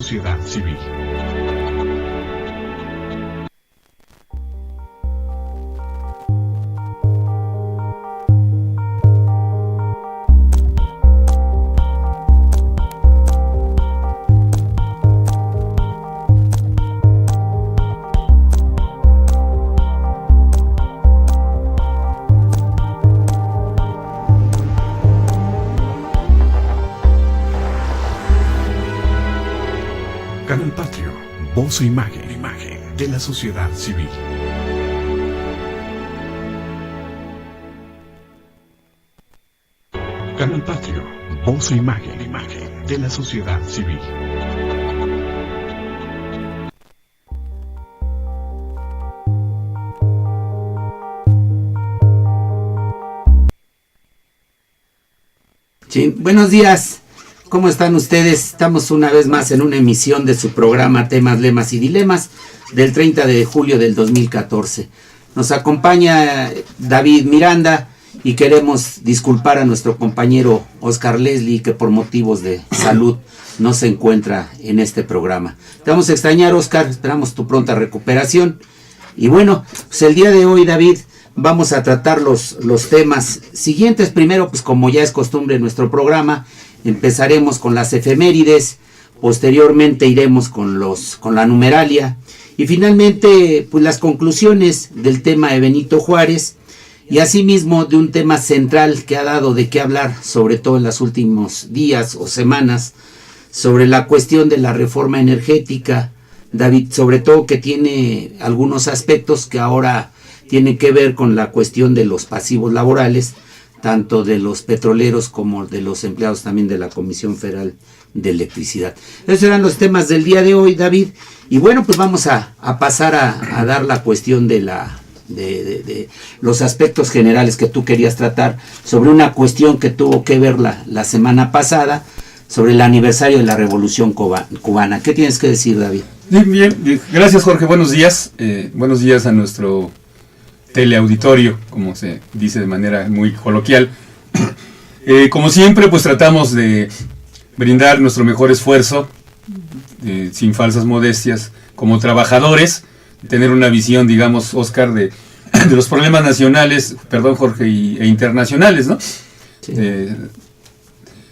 sociedad civil. Canal Patrio, voz e imagen de la sociedad civil. Canal Patrio, voz e imagen de la sociedad civil. Sí, buenos días. ¿Cómo están ustedes? Estamos una vez más en una emisión de su programa Temas, Lemas y Dilemas del 30 de julio del 2014. Nos acompaña David Miranda y queremos disculpar a nuestro compañero Oscar Leslie, que por motivos de salud no se encuentra en este programa. Te vamos a extrañar, Oscar, esperamos tu pronta recuperación. Y bueno, pues el día de hoy, David, vamos a tratar los temas siguientes. Primero, pues como ya es costumbre en nuestro programa, empezaremos con las efemérides, posteriormente iremos con la numeralia y finalmente pues las conclusiones del tema de Benito Juárez y asimismo de un tema central que ha dado de qué hablar, sobre todo en los últimos días o semanas, sobre la cuestión de la reforma energética, David, sobre todo que tiene algunos aspectos que ahora tienen que ver con la cuestión de los pasivos laborales, tanto de los petroleros como de los empleados también de la Comisión Federal de Electricidad. Esos eran los temas del día de hoy, David. Y bueno, pues vamos a pasar a dar la cuestión de los aspectos generales que tú querías tratar sobre una cuestión que tuvo que ver la semana pasada, sobre el aniversario de la Revolución Cubana. ¿Qué tienes que decir, David? Bien. Gracias, Jorge. Buenos días. Buenos días a nuestro teleauditorio, como se dice de manera muy coloquial. Como siempre, pues tratamos de brindar nuestro mejor esfuerzo, sin falsas modestias, como trabajadores, tener una visión, digamos, Oscar, de los problemas nacionales, perdón, Jorge, e internacionales, ¿no? Sí.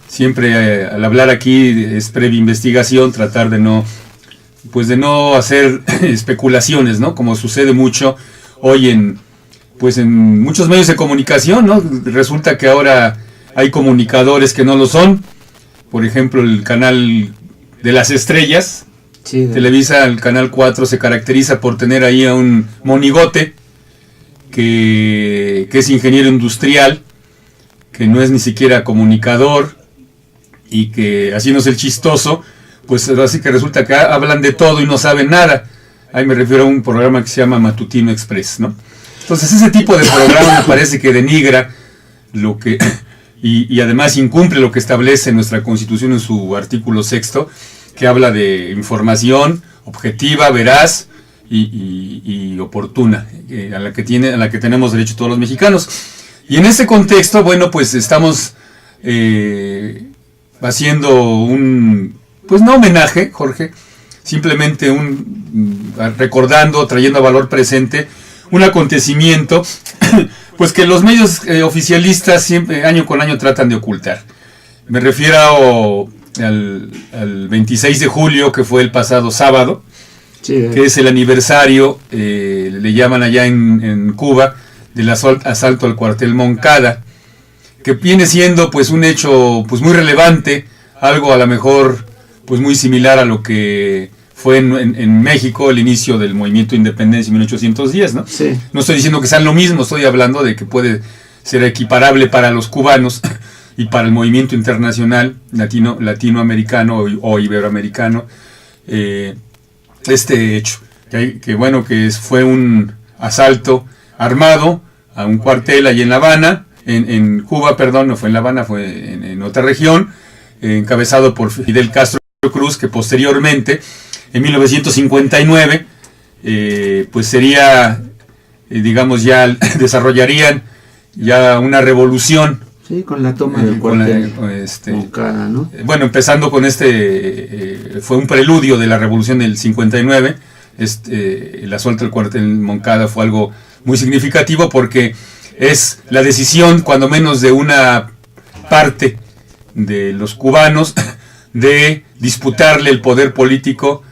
Siempre al hablar aquí es previa investigación, tratar de no hacer especulaciones, ¿no? Como sucede mucho hoy en muchos medios de comunicación, ¿no? Resulta que ahora hay comunicadores que no lo son. Por ejemplo, el canal de las estrellas, sí, Televisa, el canal 4, se caracteriza por tener ahí a un monigote que es ingeniero industrial, que no es ni siquiera comunicador y que, haciéndose el chistoso, pues así que resulta que hablan de todo y no saben nada. Ahí me refiero a un programa que se llama Matutino Express, ¿no? Entonces ese tipo de programa me parece que denigra lo que y además incumple lo que establece nuestra Constitución en su artículo 6º, que habla de información objetiva, veraz y oportuna, a la que tenemos derecho todos los mexicanos. Y en ese contexto, bueno, pues estamos haciendo no homenaje, Jorge, simplemente recordando, trayendo a valor presente un acontecimiento pues que los medios oficialistas siempre, año con año, tratan de ocultar. Me refiero al 26 de julio, que fue el pasado sábado, sí, que es el aniversario, le llaman allá en Cuba, del asalto al cuartel Moncada, que viene siendo pues un hecho pues muy relevante, algo a lo mejor pues muy similar a lo que fue en México el inicio del movimiento de independencia en 1810, ¿no? Sí. No estoy diciendo que sean lo mismo, estoy hablando de que puede ser equiparable para los cubanos y para el movimiento internacional latinoamericano o iberoamericano, este hecho, que fue un asalto armado a un cuartel allí en La Habana, en Cuba, perdón, no fue en La Habana, fue en otra región, encabezado por Fidel Castro Cruz, que posteriormente, en 1959, pues sería, digamos, ya desarrollarían ya una revolución Sí, con la toma del con la- cuartel este, Moncada, ¿no? Bueno, empezando con fue un preludio de la revolución del 59. El asalto del cuartel Moncada fue algo muy significativo porque es la decisión, cuando menos de una parte de los cubanos, de disputarle el poder político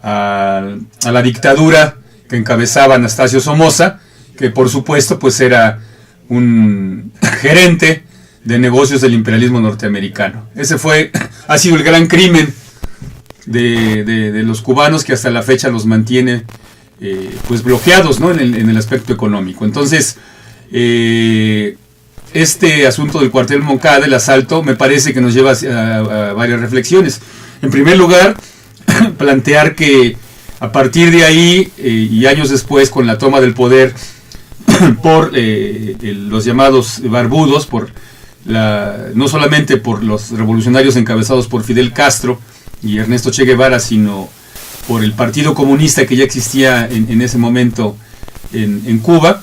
a la dictadura que encabezaba Anastasio Somoza, que por supuesto pues era un gerente de negocios del imperialismo norteamericano. Ese ha sido el gran crimen de los cubanos, que hasta la fecha los mantiene pues bloqueados, ¿no? en el aspecto económico. Entonces, este asunto del cuartel Moncada, el asalto, me parece que nos lleva a varias reflexiones. En primer lugar, plantear que a partir de ahí y años después, con la toma del poder por los llamados barbudos, no solamente por los revolucionarios encabezados por Fidel Castro y Ernesto Che Guevara, sino por el Partido Comunista que ya existía en ese momento en Cuba,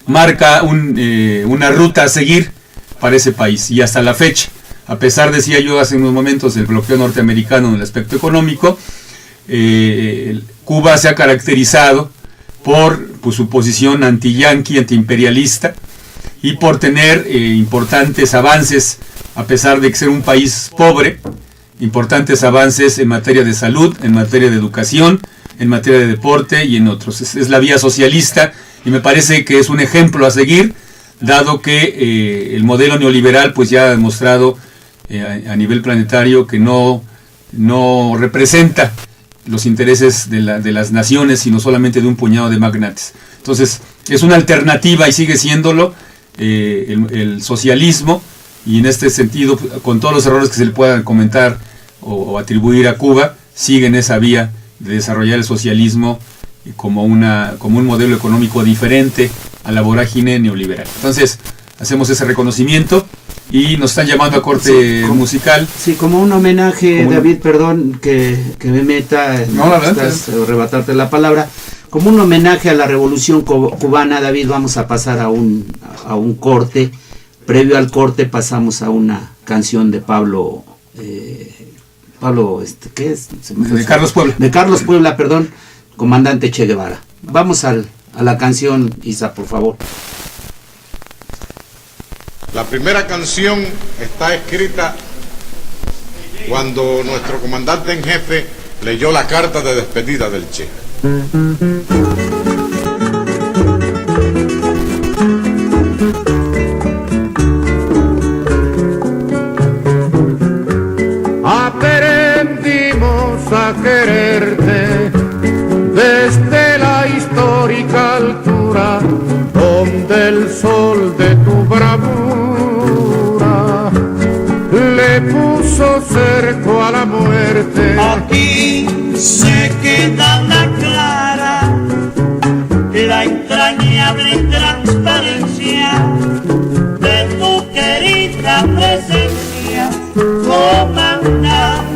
marca una ruta a seguir para ese país. Y hasta la fecha, a pesar, decía yo hace unos momentos, del bloqueo norteamericano en el aspecto económico, Cuba se ha caracterizado por su posición anti-yanqui, anti-imperialista, y por tener importantes avances, a pesar de ser un país pobre, importantes avances en materia de salud, en materia de educación, en materia de deporte y en otros. Es la vía socialista, y me parece que es un ejemplo a seguir, dado que el modelo neoliberal pues ya ha demostrado a nivel planetario que no representa los intereses de las naciones, sino solamente de un puñado de magnates. Entonces, es una alternativa, y sigue siéndolo, el socialismo, y en este sentido, con todos los errores que se le puedan comentar o atribuir a Cuba, sigue en esa vía de desarrollar el socialismo como un modelo económico diferente a la vorágine neoliberal. Entonces, hacemos ese reconocimiento y nos están llamando a corte musical. Sí, como un homenaje, David, perdón que me meta, No, la verdad, arrebatarte la palabra. Como un homenaje a la revolución cubana, David, vamos a pasar a un corte. Previo al corte pasamos a una canción de Pablo, ¿qué es? De Carlos Puebla. De Carlos Puebla, perdón, comandante Che Guevara. Vamos a la canción, Isa, por favor. La primera canción está escrita cuando nuestro comandante en jefe leyó la carta de despedida del Che. Aprendimos a quererte desde la histórica altura donde el sol de tu bravura le puso cerco a la muerte. Aquí se queda la clara, la entrañable transparencia de tu querida presencia, comandante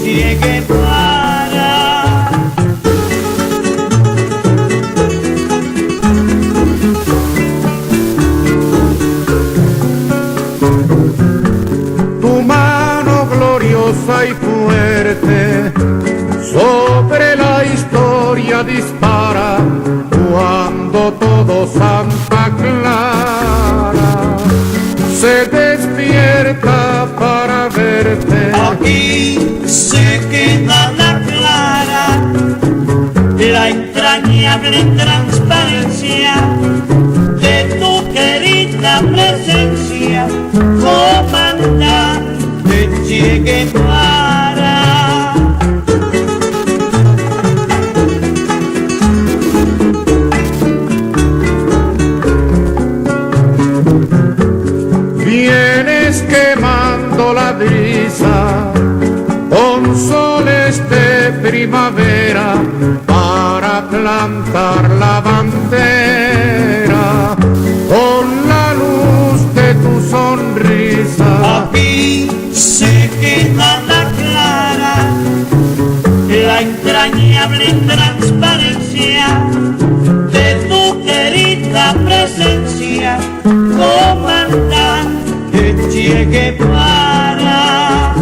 Che Guevara. Tu mano gloriosa y fuerte sobre la historia dispara cuando todo Santa Clara se despierta para verte. Aquí se queda la clara, la entrañable transparencia de tu querida presencia, comandante Che Guevara. Vienes quemando la brisa con soles de primavera para plantar la bandera con la luz de tu sonrisa. Aquí se queda la clara, la entrañable transparencia de tu querida presencia, comandante Che Guevara.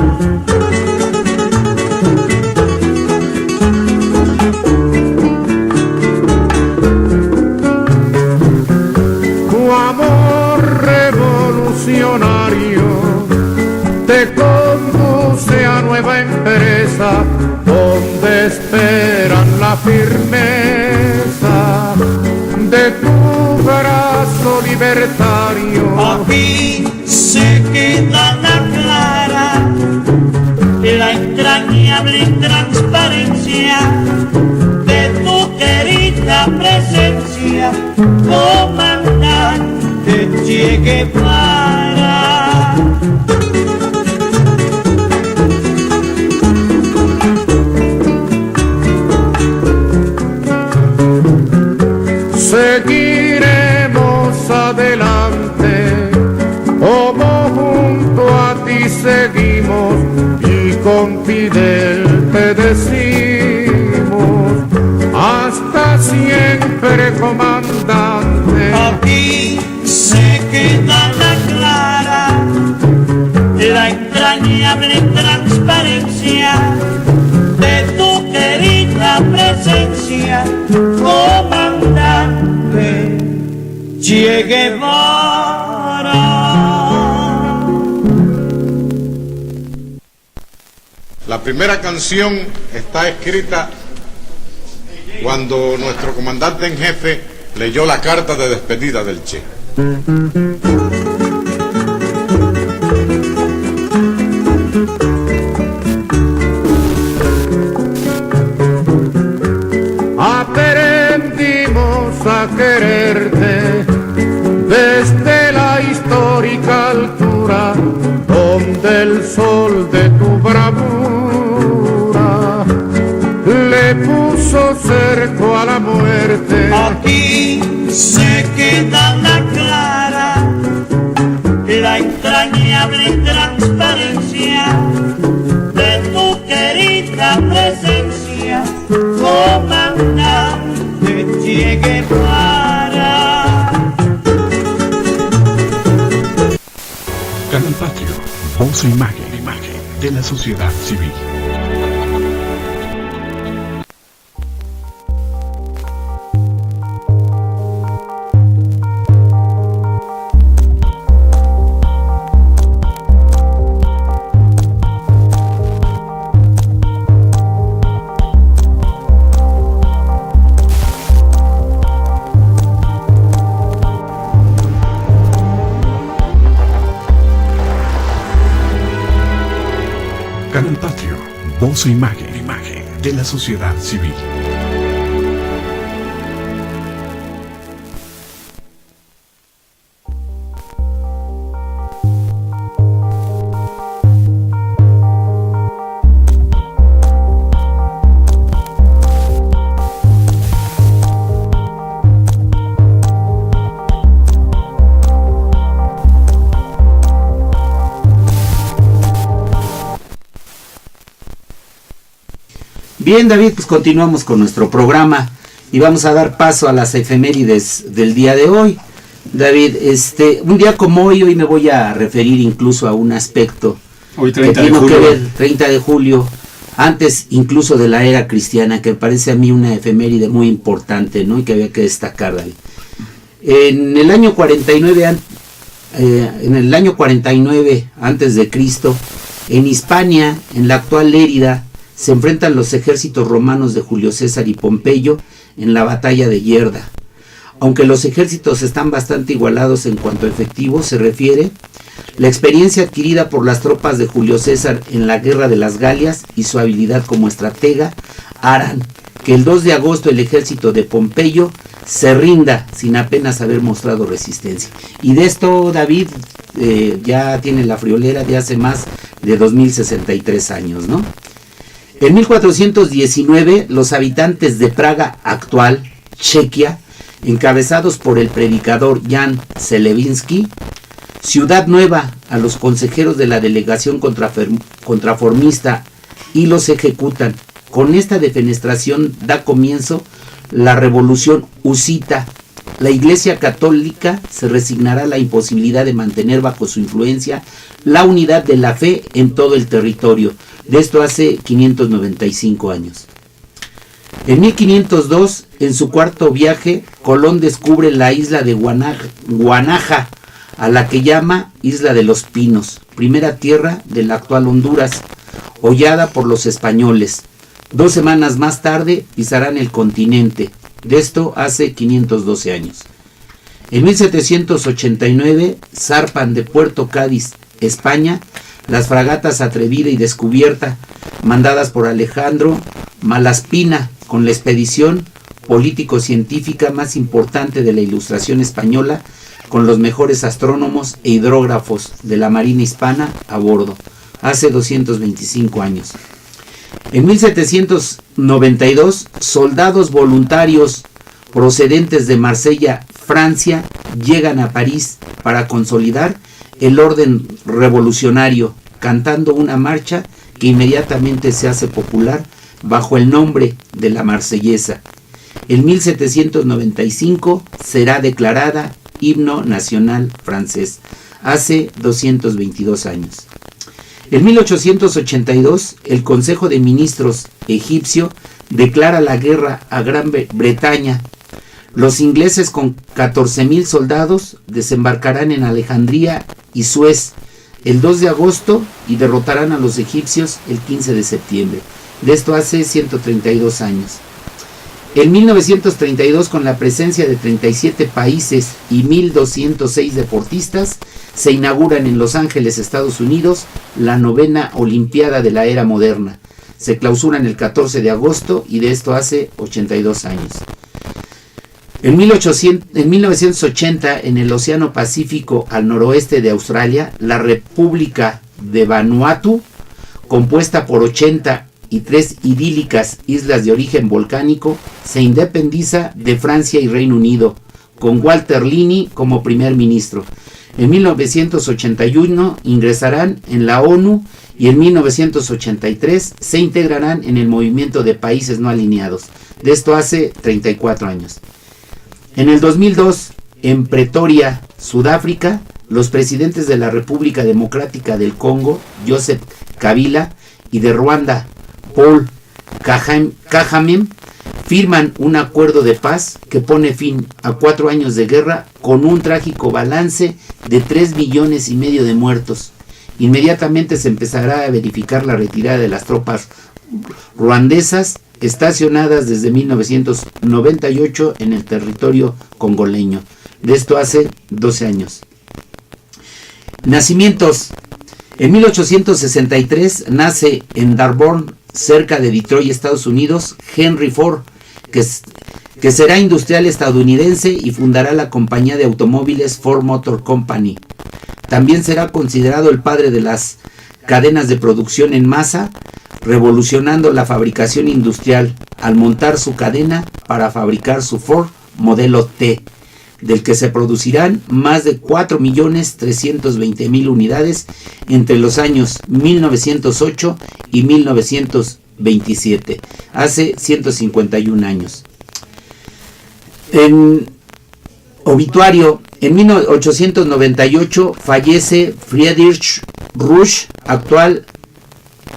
Tu amor revolucionario te conduce a nueva empresa donde esperan la firmeza de tu brazo libertario. Aquí se queda la clara, la entrañable transparencia de tu querida presencia, comandante Che Guevara. Seguiremos adelante, como junto a ti seguimos, y con Fidel te decimos, hasta siempre, comandante. Aquí se queda la clara, la entrañable transparencia de tu querida presencia, comandante Che Guevara. La primera canción está escrita cuando nuestro comandante en jefe leyó la carta de despedida del Che. Aprendimos a quererte desde la histórica altura donde el sol de tu bravura le puso cerco a la muerte. Aquí se queda la clara, la entrañable transparencia de tu querida presencia, comandante Che Guevara. Canal Patrio, voz e imagen de la sociedad civil. Canal Patrio, voz e imagen de la sociedad civil. Bien, David, pues continuamos con nuestro programa y vamos a dar paso a las efemérides del día de hoy. David, un día como hoy me voy a referir incluso a un aspecto Hoy que 30 de tiene que julio. ver, 30 de julio, antes incluso de la era cristiana, que me parece a mí una efeméride muy importante, ¿no? Y que había que destacar, David. En el año 49, antes de Cristo, en Hispania, en la actual Lérida, se enfrentan los ejércitos romanos de Julio César y Pompeyo en la batalla de Yerda. Aunque los ejércitos están bastante igualados en cuanto a efectivos se refiere, la experiencia adquirida por las tropas de Julio César en la Guerra de las Galias y su habilidad como estratega harán que el 2 de agosto el ejército de Pompeyo se rinda sin apenas haber mostrado resistencia. Y de esto David ya tiene la friolera de hace más de 2063 años, ¿no? En 1419, los habitantes de Praga actual, Chequia, encabezados por el predicador Jan Selevinsky, Ciudad Nueva, a los consejeros de la delegación contraformista y los ejecutan. Con esta defenestración da comienzo la revolución husita, la Iglesia Católica se resignará a la imposibilidad de mantener bajo su influencia la unidad de la fe en todo el territorio. De esto hace 595 años. En 1502, en su cuarto viaje, Colón descubre la isla de Guanaja, a la que llama Isla de los Pinos, primera tierra de la actual Honduras, hollada por los españoles. 2 semanas más tarde pisarán el continente. De esto hace 512 años. En 1789 zarpan de Puerto Cádiz, España, las fragatas Atrevida y Descubierta, mandadas por Alejandro Malaspina, con la expedición político-científica más importante de la Ilustración española, con los mejores astrónomos e hidrógrafos de la Marina hispana a bordo, hace 225 años. En 1792, soldados voluntarios procedentes de Marsella, Francia, llegan a París para consolidar el orden revolucionario, cantando una marcha que inmediatamente se hace popular bajo el nombre de la Marsellesa. En 1795 será declarada himno nacional francés, hace 222 años. En 1882, el Consejo de Ministros egipcio declara la guerra a Gran Bretaña. Los ingleses, con 14,000 soldados, desembarcarán en Alejandría y Suez el 2 de agosto y derrotarán a los egipcios el 15 de septiembre. De esto hace 132 años. En 1932, con la presencia de 37 países y 1,206 deportistas, se inauguran en Los Ángeles, Estados Unidos, la 9ª Olimpiada de la Era Moderna. Se clausuran el 14 de agosto y de esto hace 82 años. En 1980, en el Océano Pacífico al noroeste de Australia, la República de Vanuatu, compuesta por 83 idílicas islas de origen volcánico, se independiza de Francia y Reino Unido, con Walter Linney como primer ministro. En 1981 ingresarán en la ONU y en 1983 se integrarán en el movimiento de países no alineados. De esto hace 34 años. En el 2002, en Pretoria, Sudáfrica, los presidentes de la República Democrática del Congo, Joseph Kabila, y de Ruanda, Paul Kagame, firman un acuerdo de paz que pone fin a 4 años de guerra con un trágico balance de 3,5 millones de muertos. Inmediatamente se empezará a verificar la retirada de las tropas ruandesas estacionadas desde 1998 en el territorio congoleño. De esto hace 12 años. Nacimientos. En 1863 nace en Dearborn, cerca de Detroit, Estados Unidos, Henry Ford, que será industrial estadounidense y fundará la compañía de automóviles Ford Motor Company. También será considerado el padre de las cadenas de producción en masa, revolucionando la fabricación industrial al montar su cadena para fabricar su Ford modelo T, del que se producirán más de 4,320,000 unidades entre los años 1908 y 1927, hace 151 años. En obituario, en 1898 fallece Friedrich Rusch, actual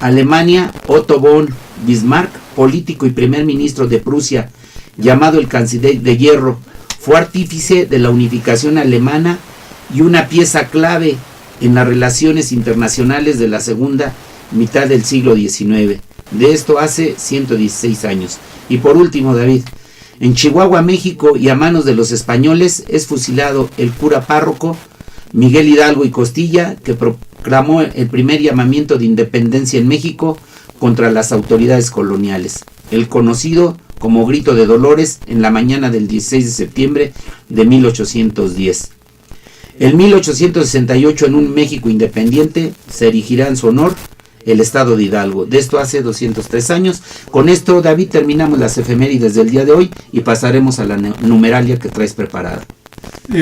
Alemania, Otto von Bismarck, político y primer ministro de Prusia, llamado el canciller de hierro. Fue artífice de la unificación alemana y una pieza clave en las relaciones internacionales de la segunda mitad del siglo XIX. De esto hace 116 años. Y por último, David, en Chihuahua, México, y a manos de los españoles, es fusilado el cura párroco Miguel Hidalgo y Costilla, que proclamó el primer llamamiento de independencia en México contra las autoridades coloniales, el conocido como Grito de Dolores, en la mañana del 16 de septiembre de 1810. En 1868, en un México independiente, se erigirá en su honor el estado de Hidalgo. De esto hace 203 años. Con esto, David, terminamos las efemérides del día de hoy y pasaremos a la numeralia que traes preparada.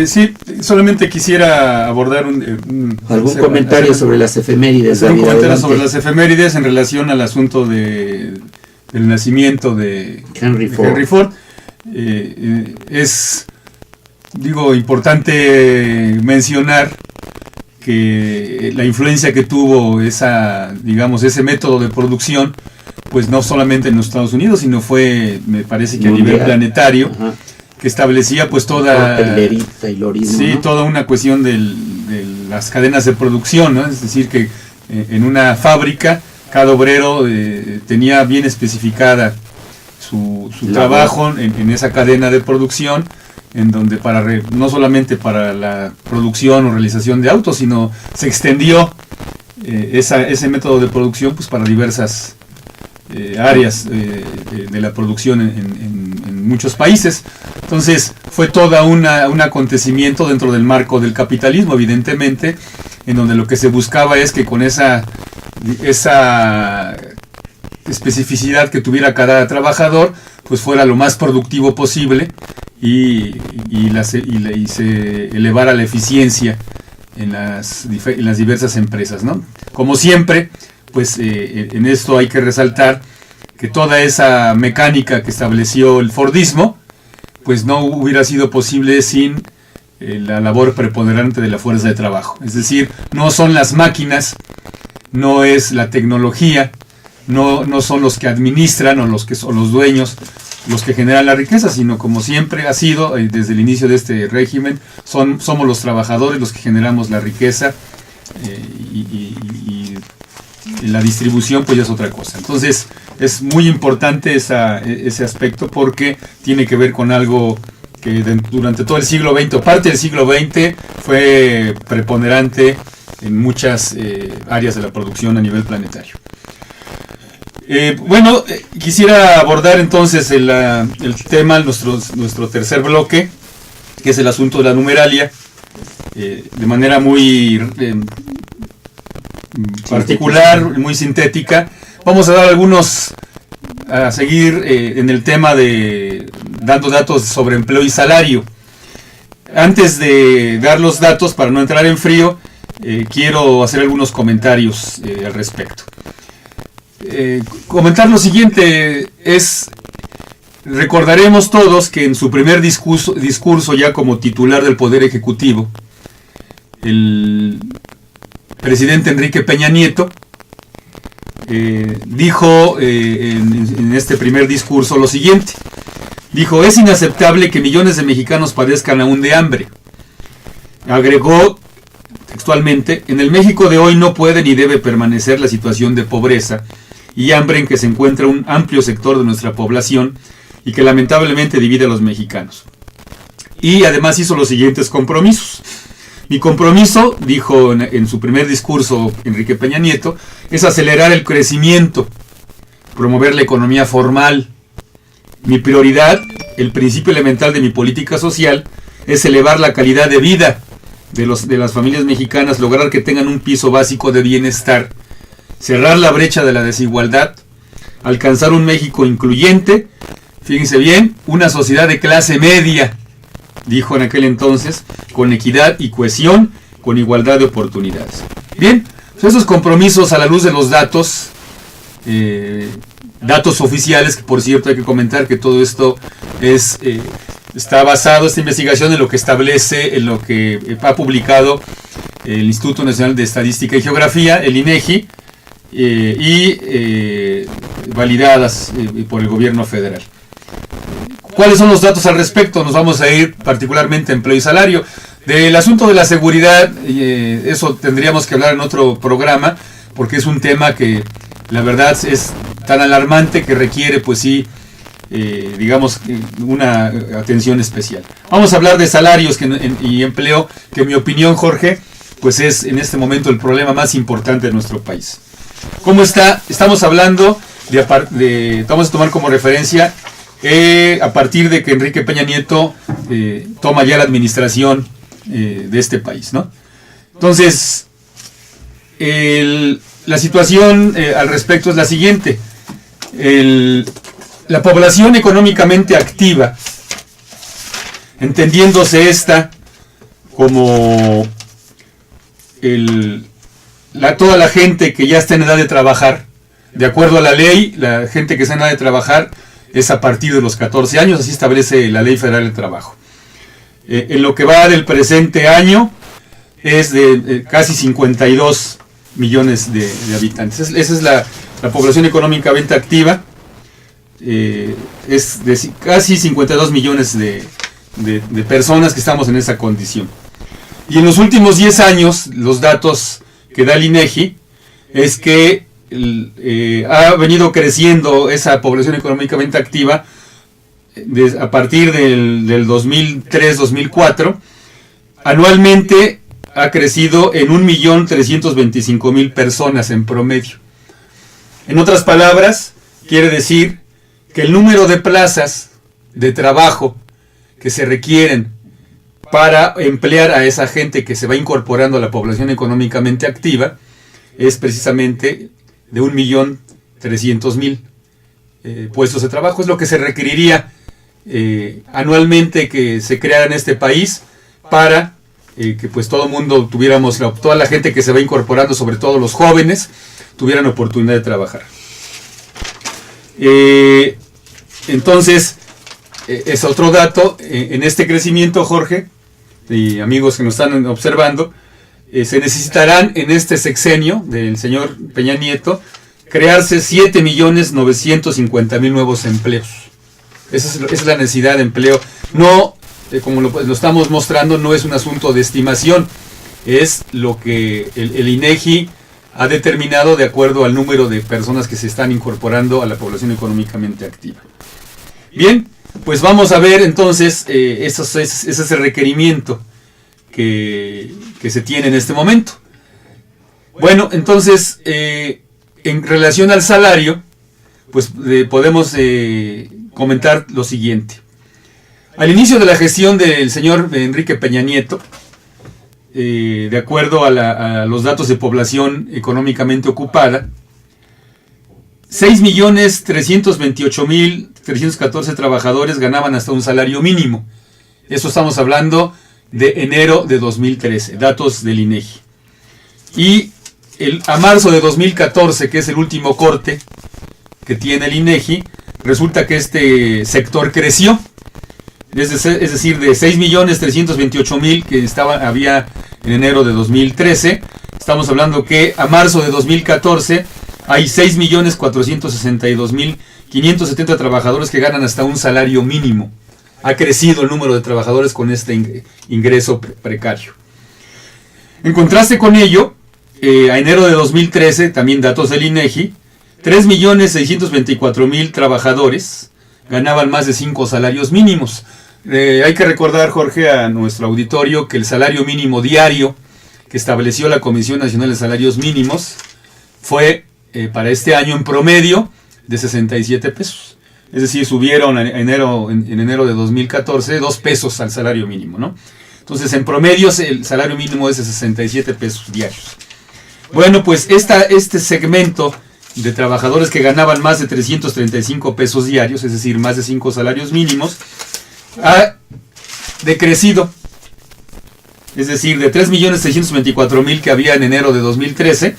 Sí, solamente quisiera abordar algún comentario sobre las efemérides. Un comentario adelante. sobre las efemérides en relación al asunto del nacimiento de Henry Ford. Es importante mencionar que la influencia que tuvo ese método de producción, pues no solamente en los Estados Unidos, sino fue, me parece que a nivel planetario, ajá, que establecía pues toda una cuestión de las cadenas de producción, ¿no? Es decir, que en una fábrica cada obrero tenía bien especificada su trabajo en esa cadena de producción, en donde no solamente para la producción o realización de autos, sino se extendió ese método de producción pues para diversas áreas de la producción en muchos países. Entonces fue toda un acontecimiento dentro del marco del capitalismo, evidentemente, en donde lo que se buscaba es que con esa especificidad que tuviera cada trabajador, pues fuera lo más productivo posible y se elevara la eficiencia en las diversas empresas, ¿no? Como siempre, pues en esto hay que resaltar que toda esa mecánica que estableció el Fordismo, pues no hubiera sido posible sin la labor preponderante de la fuerza de trabajo. Es decir, no son las máquinas, no es la tecnología, no son los que administran o los dueños los que generan la riqueza, sino como siempre ha sido desde el inicio de este régimen, somos los trabajadores los que generamos la riqueza y la distribución pues ya es otra cosa. Entonces es muy importante ese aspecto porque tiene que ver con algo que durante todo el siglo XX o parte del siglo XX fue preponderante en muchas áreas de la producción a nivel planetario. Quisiera abordar entonces el tema, nuestro tercer bloque, que es el asunto de la numeralia, de manera muy particular, muy sintética. Vamos a dar a seguir en el tema dando datos sobre empleo y salario. Antes de dar los datos, para no entrar en frío, quiero hacer algunos comentarios al respecto. Comentar lo siguiente recordaremos todos que en su primer discurso ya como titular del Poder Ejecutivo, el presidente Enrique Peña Nieto dijo en este primer discurso lo siguiente. Dijo: es inaceptable que millones de mexicanos padezcan aún de hambre. Agregó textualmente: en el México de hoy no puede ni debe permanecer la situación de pobreza y hambre en que se encuentra un amplio sector de nuestra población y que lamentablemente divide a los mexicanos. Y además hizo los siguientes compromisos. Mi compromiso, dijo en su primer discurso Enrique Peña Nieto, es acelerar el crecimiento, promover la economía formal. Mi prioridad, el principio elemental de mi política social, es elevar la calidad de vida de las familias mexicanas, lograr que tengan un piso básico de bienestar, cerrar la brecha de la desigualdad, alcanzar un México incluyente, fíjense bien, una sociedad de clase media, dijo en aquel entonces, con equidad y cohesión, con igualdad de oportunidades. Bien, pues esos compromisos a la luz de los datos, datos oficiales, que por cierto hay que comentar que todo esto está basado, esta investigación, en lo que establece, en lo que ha publicado el Instituto Nacional de Estadística y Geografía, el INEGI, validadas por el gobierno federal. ¿Cuáles son los datos al respecto? Nos vamos a ir particularmente a empleo y salario. Del asunto de la seguridad, eso tendríamos que hablar en otro programa, porque es un tema que la verdad es tan alarmante que requiere, pues sí, una atención especial. Vamos a hablar de salarios y empleo, que en mi opinión, Jorge, pues es en este momento el problema más importante de nuestro país. ¿Cómo está? Estamos hablando vamos a tomar como referencia a partir de que Enrique Peña Nieto toma ya la administración de este país, ¿no? Entonces, la situación al respecto es la siguiente. La población económicamente activa, entendiéndose esta como toda la gente que ya está en edad de trabajar, de acuerdo a la ley, la gente que está en edad de trabajar es a partir de los 14 años, así establece la Ley Federal del Trabajo. en lo que va del presente año es de casi 52 millones de habitantes. Esa es la población económicamente activa. Es de casi 52 millones de personas que estamos en esa condición. Y en los últimos 10 años, los datos que da el INEGI es que ha venido creciendo esa población económicamente activa a partir del 2003-2004. Anualmente ha crecido en 1.325.000 personas en promedio. En otras palabras, quiere decir que el número de plazas de trabajo que se requieren para emplear a esa gente que se va incorporando a la población económicamente activa es precisamente de 1.300.000 puestos de trabajo. Es lo que se requeriría anualmente que se creara en este país para que pues todo mundo tuviéramos, toda la gente que se va incorporando, sobre todo los jóvenes, tuvieran oportunidad de trabajar. Entonces, es otro dato, en este crecimiento, Jorge, y amigos que nos están observando, se necesitarán en este sexenio del señor Peña Nieto crearse 7.950.000 nuevos empleos. Esa es la necesidad de empleo. No, como lo estamos mostrando, no es un asunto de estimación, es lo que el INEGI ha determinado de acuerdo al número de personas que se están incorporando a la población económicamente activa. Bien, pues vamos a ver entonces ese es el requerimiento que se tiene en este momento. Bueno, entonces, en relación al salario, pues podemos comentar lo siguiente. Al inicio de la gestión del señor Enrique Peña Nieto, de acuerdo a los datos de población económicamente ocupada, 6.328.314 trabajadores ganaban hasta un salario mínimo. Eso estamos hablando de enero de 2013, datos del INEGI. Y a marzo de 2014, que es el último corte que tiene el INEGI, resulta que este sector creció. Es decir, de 6.328.000 que había en enero de 2013, estamos hablando que a marzo de 2014 hay 6.462.570 trabajadores que ganan hasta un salario mínimo. Ha crecido el número de trabajadores con este ingreso precario. En contraste con ello, a enero de 2013, también datos del INEGI, 3.624.000 trabajadores ganaban más de 5 salarios mínimos. Hay que recordar, Jorge, a nuestro auditorio que el salario mínimo diario que estableció la Comisión Nacional de Salarios Mínimos fue para este año en promedio de 67 pesos. Es decir, subieron en enero de 2014 2 pesos al salario mínimo, ¿no? Entonces, en promedio el salario mínimo es de 67 pesos diarios. Bueno, pues este segmento de trabajadores que ganaban más de 335 pesos diarios, es decir, más de 5 salarios mínimos, ha decrecido. Es decir, de 3.624.000 que había en enero de 2013,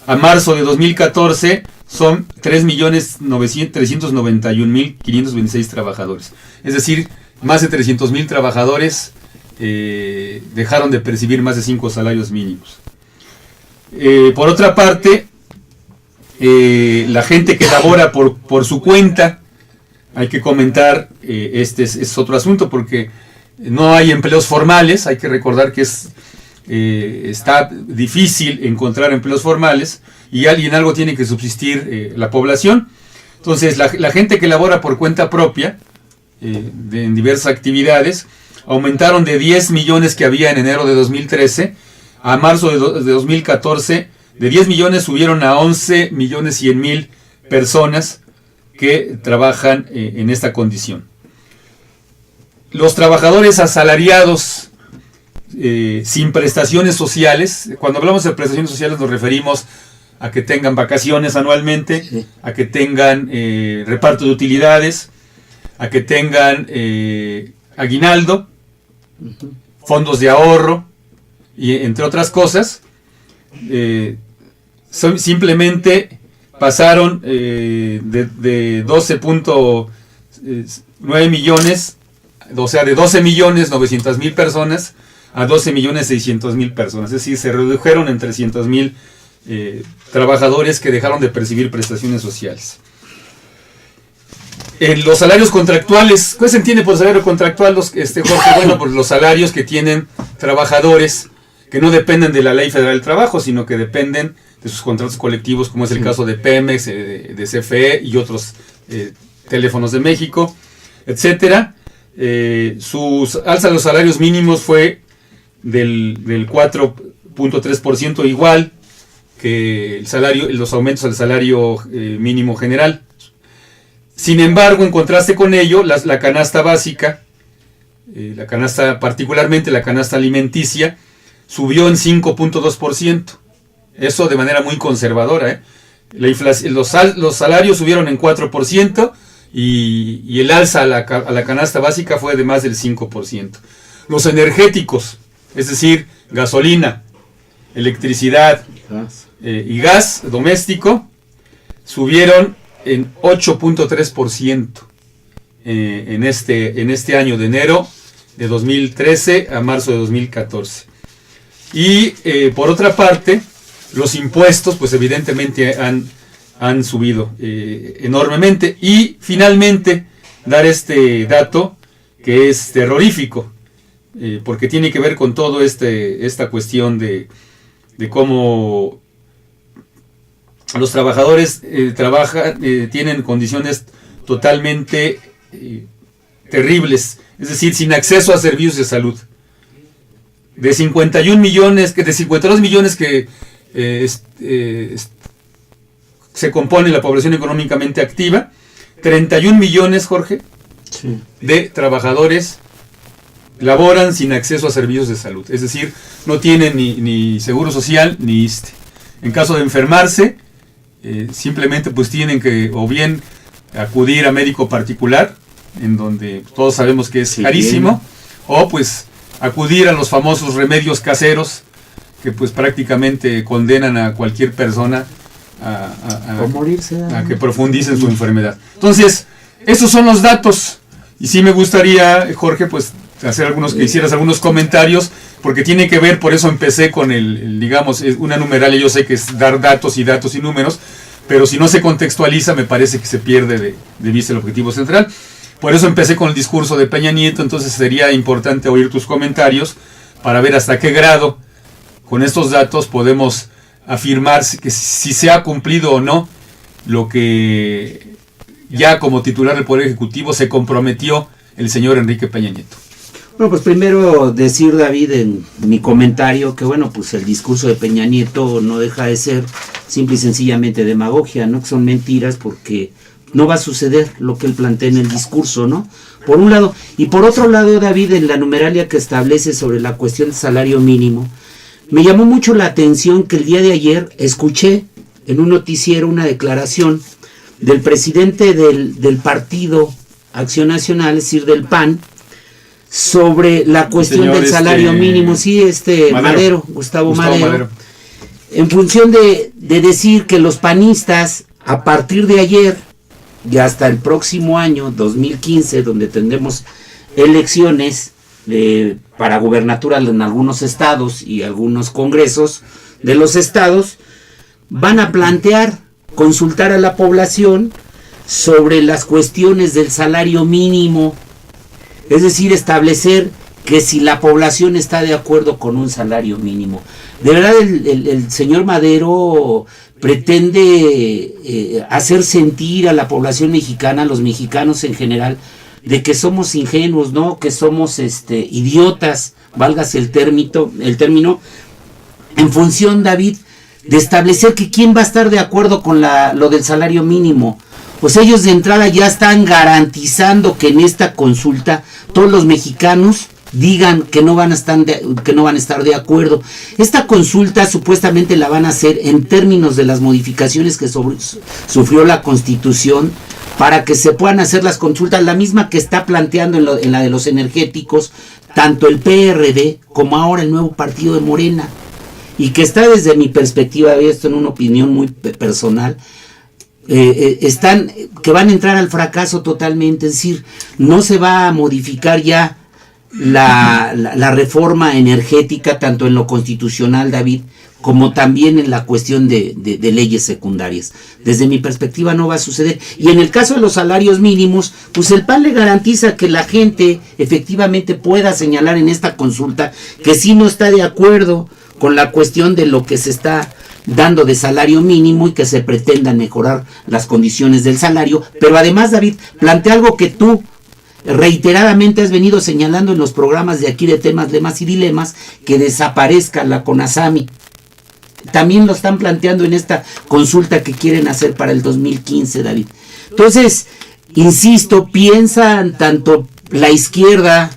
a marzo de 2014 son 3.391.526 trabajadores. Es decir, más de 300.000 trabajadores dejaron de percibir más de 5 salarios mínimos. Por otra parte, la gente que labora por su cuenta, hay que comentar, este es otro asunto porque no hay empleos formales. Hay que recordar que está difícil encontrar empleos formales y en algo tiene que subsistir la población. Entonces la gente que labora por cuenta propia en diversas actividades aumentaron de 10 millones que había en enero de 2013 a marzo de 2014. De 10 millones subieron a 11.100.000 personas que trabajan en esta condición. Los trabajadores asalariados sin prestaciones sociales, cuando hablamos de prestaciones sociales nos referimos a que tengan vacaciones anualmente, sí, a que tengan reparto de utilidades, a que tengan aguinaldo, fondos de ahorro, y entre otras cosas, simplemente pasaron de 12.9 millones o sea, de 12.900.000 personas a 12.600.000 personas. Es decir, se redujeron en 300.000 trabajadores que dejaron de percibir prestaciones sociales. En los salarios contractuales, ¿qué se entiende por salario contractual, Jorge? Bueno, pues los salarios que tienen trabajadores que no dependen de la Ley Federal del Trabajo, sino que dependen de sus contratos colectivos, como es el caso de Pemex, de CFE y otros teléfonos de México, etcétera. Su alza de los salarios mínimos fue del 4.3%, igual que los aumentos al salario mínimo general. Sin embargo, en contraste con ello, la canasta básica, particularmente la canasta alimenticia, subió en 5.2%. Eso de manera muy conservadora. Los salarios subieron en 4% y el alza a la canasta básica fue de más del 5%. Los energéticos, es decir, gasolina, electricidad y gas doméstico, subieron en 8.3% en este año, de enero de 2013 a marzo de 2014. Y por otra parte, los impuestos pues evidentemente han subido enormemente. Y finalmente dar este dato que es terrorífico, porque tiene que ver con todo esta cuestión de cómo los trabajadores tienen condiciones totalmente terribles, es decir, sin acceso a servicios de salud. De 52 millones que se compone la población económicamente activa, 31 millones, Jorge, Sí. de trabajadores laboran sin acceso a servicios de salud. Es decir, no tienen ni seguro social ni ISSSTE. En caso de enfermarse, simplemente pues tienen que o bien acudir a médico particular, en donde todos sabemos que es carísimo, o pues acudir a los famosos remedios caseros que pues prácticamente condenan a cualquier persona a morirse, a que profundice en su enfermedad. Entonces, esos son los datos, y sí me gustaría, Jorge, pues que hicieras algunos comentarios, porque tiene que ver, por eso empecé con digamos, una numeralia. Yo sé que es dar datos y números, pero si no se contextualiza me parece que se pierde de vista el objetivo central. Por eso empecé con el discurso de Peña Nieto. Entonces sería importante oír tus comentarios para ver hasta qué grado con estos datos podemos afirmar que si se ha cumplido o no lo que ya como titular del Poder Ejecutivo se comprometió el señor Enrique Peña Nieto. Bueno, pues primero decir, David, en mi comentario, que bueno, pues el discurso de Peña Nieto no deja de ser simple y sencillamente demagogia, ¿no? Que son mentiras, porque no va a suceder lo que él plantea en el discurso, ¿no? Por un lado. Y por otro lado, David, en la numeralia que establece sobre la cuestión del salario mínimo, me llamó mucho la atención que el día de ayer escuché en un noticiero una declaración del presidente del partido Acción Nacional, es decir, del PAN, sobre la cuestión del salario mínimo. Sí, Madero, Gustavo Madero, en función de decir que los panistas, a partir de ayer y hasta el próximo año 2015, donde tendremos elecciones para gubernatura en algunos estados y algunos congresos de los estados, van a consultar a la población sobre las cuestiones del salario mínimo. Es decir, establecer que si la población está de acuerdo con un salario mínimo. De verdad, el señor Madero pretende hacer sentir a la población mexicana, a los mexicanos en general, de que somos ingenuos, ¿no? Que somos idiotas, válgase el término, en función, David, de establecer que quién va a estar de acuerdo con lo del salario mínimo. Pues ellos de entrada ya están garantizando que en esta consulta todos los mexicanos digan que no van a estar de acuerdo. Esta consulta supuestamente la van a hacer en términos de las modificaciones que sufrió la Constitución, para que se puedan hacer las consultas, la misma que está planteando en la de los energéticos, tanto el PRD como ahora el nuevo partido de Morena, y que está, desde mi perspectiva, esto en una opinión muy personal, que van a entrar al fracaso totalmente, es decir, no se va a modificar ya la reforma energética, tanto en lo constitucional, David, como también en la cuestión de leyes secundarias. Desde mi perspectiva no va a suceder. Y en el caso de los salarios mínimos, pues el PAN le garantiza que la gente efectivamente pueda señalar en esta consulta que sí no está de acuerdo con la cuestión de lo que se está dando de salario mínimo y que se pretendan mejorar las condiciones del salario. Pero además, David, plantea algo que tú reiteradamente has venido señalando en los programas de aquí de Temas, Lemas y Dilemas, que desaparezca la CONASAMI. También lo están planteando en esta consulta que quieren hacer para el 2015, David. Entonces, insisto, piensan tanto la izquierda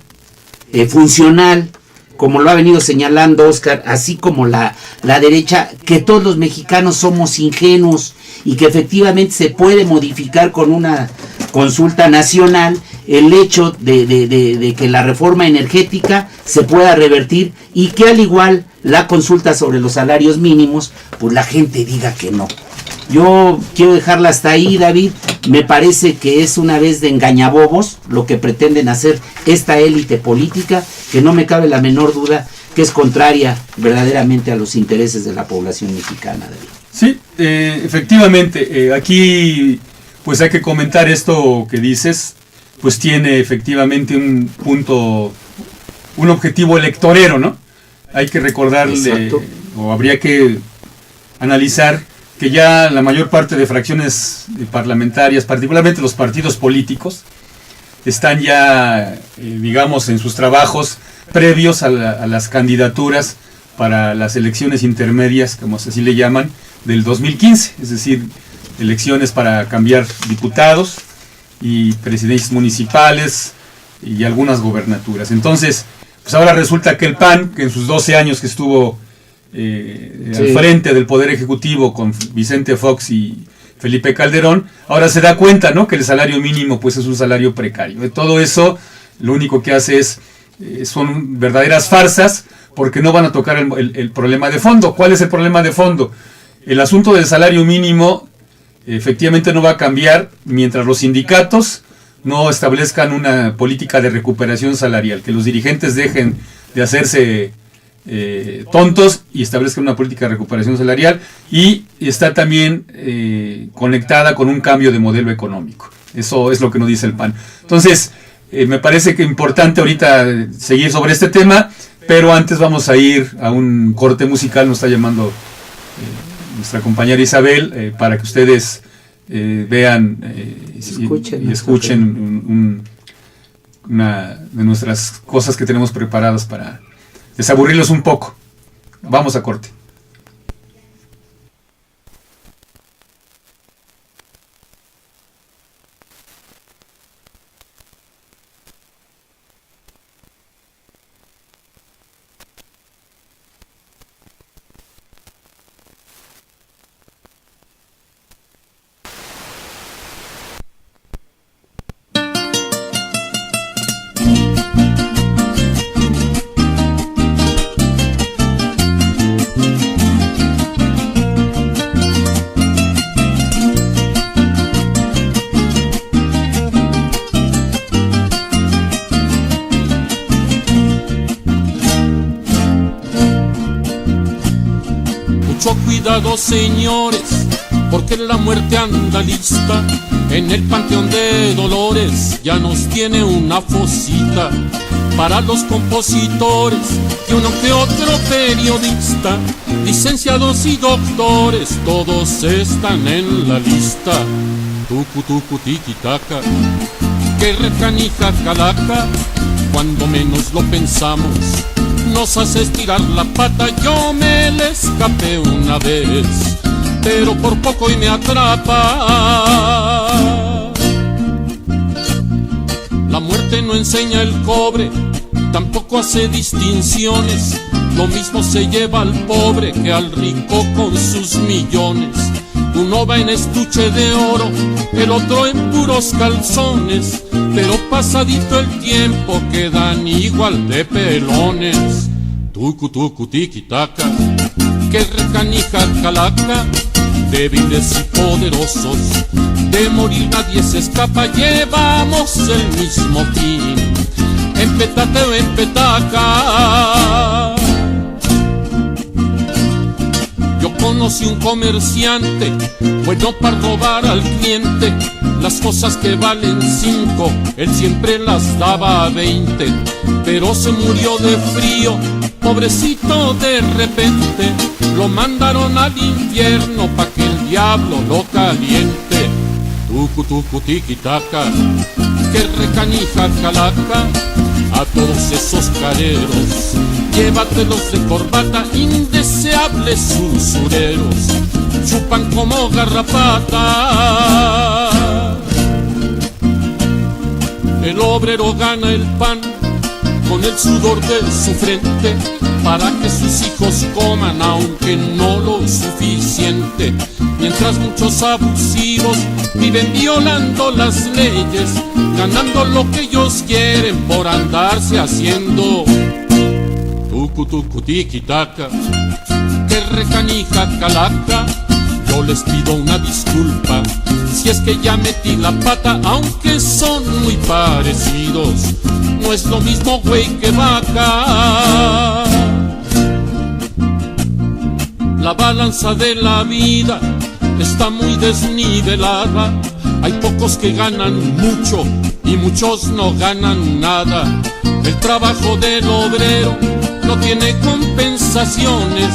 funcional, como lo ha venido señalando Oscar, así como la derecha, que todos los mexicanos somos ingenuos y que efectivamente se puede modificar con una consulta nacional el hecho de que la reforma energética se pueda revertir y que al igual la consulta sobre los salarios mínimos, pues la gente diga que no. Yo quiero dejarla hasta ahí, David. Me parece que es una vez de engañabobos lo que pretenden hacer esta élite política, que no me cabe la menor duda que es contraria verdaderamente a los intereses de la población mexicana, David. Sí, efectivamente, aquí pues hay que comentar esto que dices, pues tiene efectivamente un punto, un objetivo electorero, ¿no? Hay que recordarle, exacto, o habría que analizar que ya la mayor parte de fracciones parlamentarias, particularmente los partidos políticos, están ya, digamos, en sus trabajos previos a las candidaturas para las elecciones intermedias, como así le llaman, del 2015, es decir, elecciones para cambiar diputados y presidencias municipales y algunas gobernaturas. Entonces, pues ahora resulta que el PAN, que en sus 12 años que estuvo al frente del Poder Ejecutivo con Vicente Fox y Felipe Calderón, ahora se da cuenta, ¿no?, que el salario mínimo pues es un salario precario. De todo eso, lo único que hace son verdaderas farsas, porque no van a tocar el problema de fondo. ¿Cuál es el problema de fondo? El asunto del salario mínimo efectivamente no va a cambiar mientras los sindicatos no establezcan una política de recuperación salarial, que los dirigentes dejen de hacerse tontos y establezcan una política de recuperación salarial, y está también conectada con un cambio de modelo económico. Eso es lo que nos dice el PAN. Entonces, me parece que es importante ahorita seguir sobre este tema, pero antes vamos a ir a un corte musical. Nos está llamando nuestra compañera Isabel para que ustedes vean y escuchen una de nuestras cosas que tenemos preparadas para desaburrirlos un poco. Vamos a corte. Cuidado, señores, porque la muerte anda lista. En el panteón de Dolores ya nos tiene una fosita. Para los compositores y uno que otro periodista, licenciados y doctores, todos están en la lista. Tucu tucu tiki taka, que recanija calaca, cuando menos lo pensamos nos hace estirar la pata. Yo me le escapé una vez, pero por poco y me atrapa. La muerte no enseña el cobre, tampoco hace distinciones. Lo mismo se lleva al pobre que al rico con sus millones. Uno va en estuche de oro, el otro en puros calzones, pero pasadito el tiempo quedan igual de pelones. Tucu tucu tiki taka, que recanija calaca, débiles y poderosos, de morir nadie se escapa, llevamos el mismo fin, en petate o en petaca. Yo conocí un comerciante, bueno para robar al cliente, las cosas que valen 5, él siempre las daba a 20, pero se murió de frío, pobrecito de repente, lo mandaron al infierno pa' que el diablo lo caliente. Tucu tucu tiquitaca, que recanija calaca, a todos esos careros, llévatelos de corbata, indeseables usureros, chupan como garrapata. El obrero gana el pan con el sudor de su frente, para que sus hijos coman aunque no lo suficiente, mientras muchos abusivos viven violando las leyes, ganando lo que ellos quieren por andarse haciendo tucu tucu tiquitaca, que recanija calaca. Yo les pido una disculpa si es que ya metí la pata, aunque son muy parecidos, no es lo mismo güey que vaca. La balanza de la vida está muy desnivelada, hay pocos que ganan mucho y muchos no ganan nada. El trabajo del obrero no tiene compensaciones,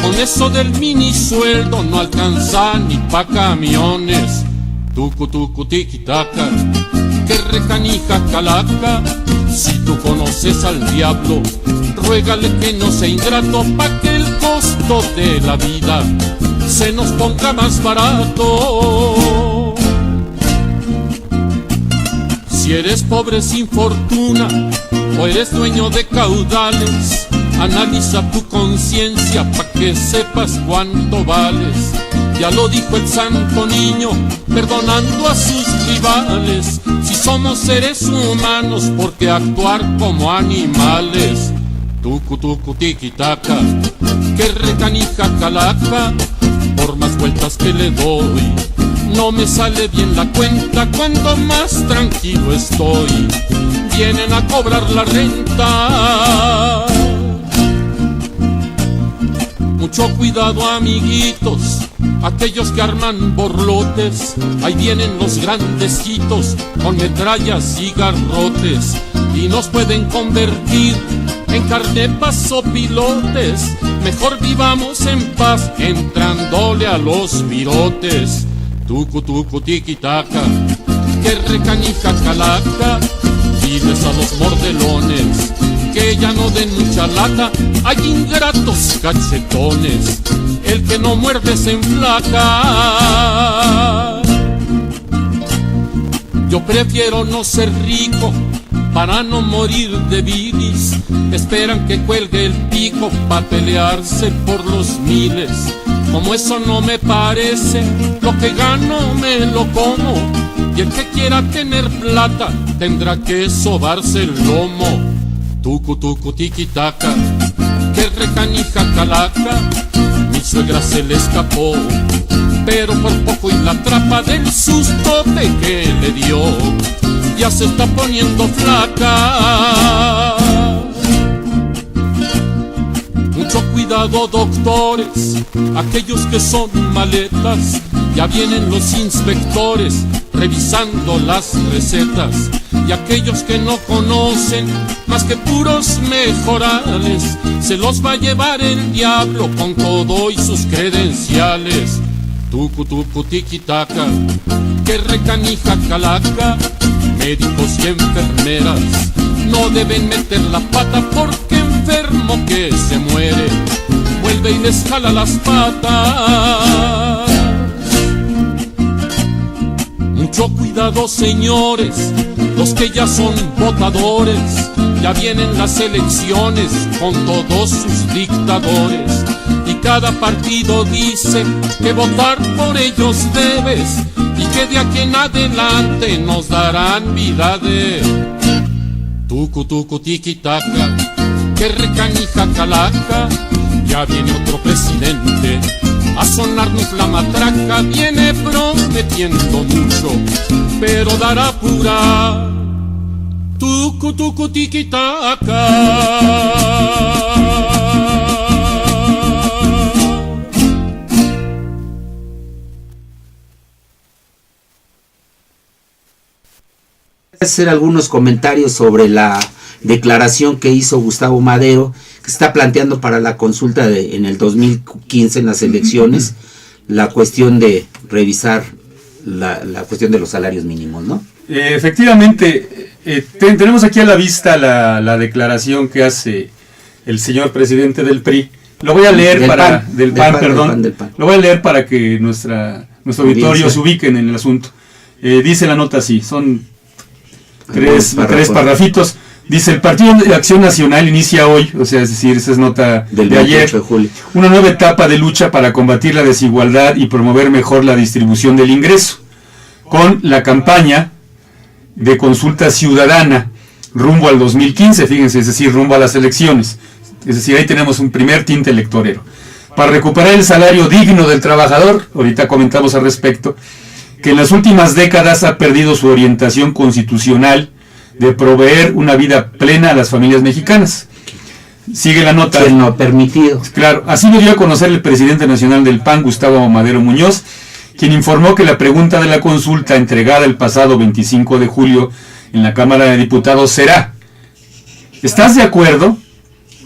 con eso del mini sueldo no alcanza ni pa' camiones. Tucu tucu tiquitaca, que recanija calaca, si tú conoces al diablo, ruégale que no sea ingrato, pa' que el costo de la vida se nos ponga más barato. Si eres pobre sin fortuna o eres dueño de caudales, analiza tu conciencia pa' que sepas cuánto vales. Ya lo dijo el santo niño, perdonando a sus rivales. Si somos seres humanos, ¿por qué actuar como animales? Tucu tucu tiquitaca, que recanija calaca, por más vueltas que le doy, no me sale bien la cuenta cuando más tranquilo estoy. Vienen a cobrar la renta. Mucho cuidado, amiguitos, aquellos que arman borlotes, ahí vienen los grandecitos con metrallas y garrotes, y nos pueden convertir en carnepas o pilotes. Mejor vivamos en paz entrándole a los virotes. Tucu tucu tiquitaca, que recanija calaca, diles a los mordelones que ya no den mucha lata. Hay ingratos cachetones, el que no muerde se enflaca. Yo prefiero no ser rico para no morir de bilis. Esperan que cuelgue el pico pa' pelearse por los miles. Como eso no me parece, lo que gano me lo como, y el que quiera tener plata tendrá que sobarse el lomo. Tucu tucu tiquitaca, que recanija calaca, mi suegra se le escapó, pero por poco y la atrapa del sustote que le dio, ya se está poniendo flaca. Mucho cuidado, doctores, aquellos que son maletas, ya vienen los inspectores revisando las recetas, y aquellos que no conocen más que puros mejorales, se los va a llevar el diablo con todo y sus credenciales. Tucu tucu tiquitaca, que recanija calaca, médicos y enfermeras no deben meter la pata, porque enfermo que se muere vuelve y les jala las patas. Mucho cuidado, señores, los que ya son votadores, ya vienen las elecciones con todos sus dictadores, y cada partido dice que votar por ellos debes, y que de aquí en adelante nos darán vida de tucu tucu tiquitaca, que recanija calaca. Ya viene otro presidente a sonarnos la matraca, viene prometiendo mucho, pero dará pura tucu tucu tiquitaca. Hacer algunos comentarios sobre la declaración que hizo Gustavo Madero, que está planteando para la consulta en el 2015 en las elecciones, la cuestión de revisar la cuestión de los salarios mínimos, ¿no? Efectivamente, tenemos aquí a la vista la declaración que hace el señor presidente del PRI. Lo voy a leer del PAN. Lo voy a leer para que nuestro auditorio se ubiquen en el asunto. Dice la nota así, son tres parrafitos. Dice: el Partido de Acción Nacional inicia hoy, o sea, es decir, esa es nota de ayer, de julio, una nueva etapa de lucha para combatir la desigualdad y promover mejor la distribución del ingreso, con la campaña de consulta ciudadana rumbo al 2015, fíjense, es decir, rumbo a las elecciones. Es decir, ahí tenemos un primer tinte electorero. Para recuperar el salario digno del trabajador, ahorita comentamos al respecto, que en las últimas décadas ha perdido su orientación constitucional de proveer una vida plena a las familias mexicanas. Sigue la nota. Que no permitido. Claro, así lo dio a conocer el presidente nacional del PAN, Gustavo Madero Muñoz, quien informó que la pregunta de la consulta entregada el pasado 25 de julio en la Cámara de Diputados será: ¿estás de acuerdo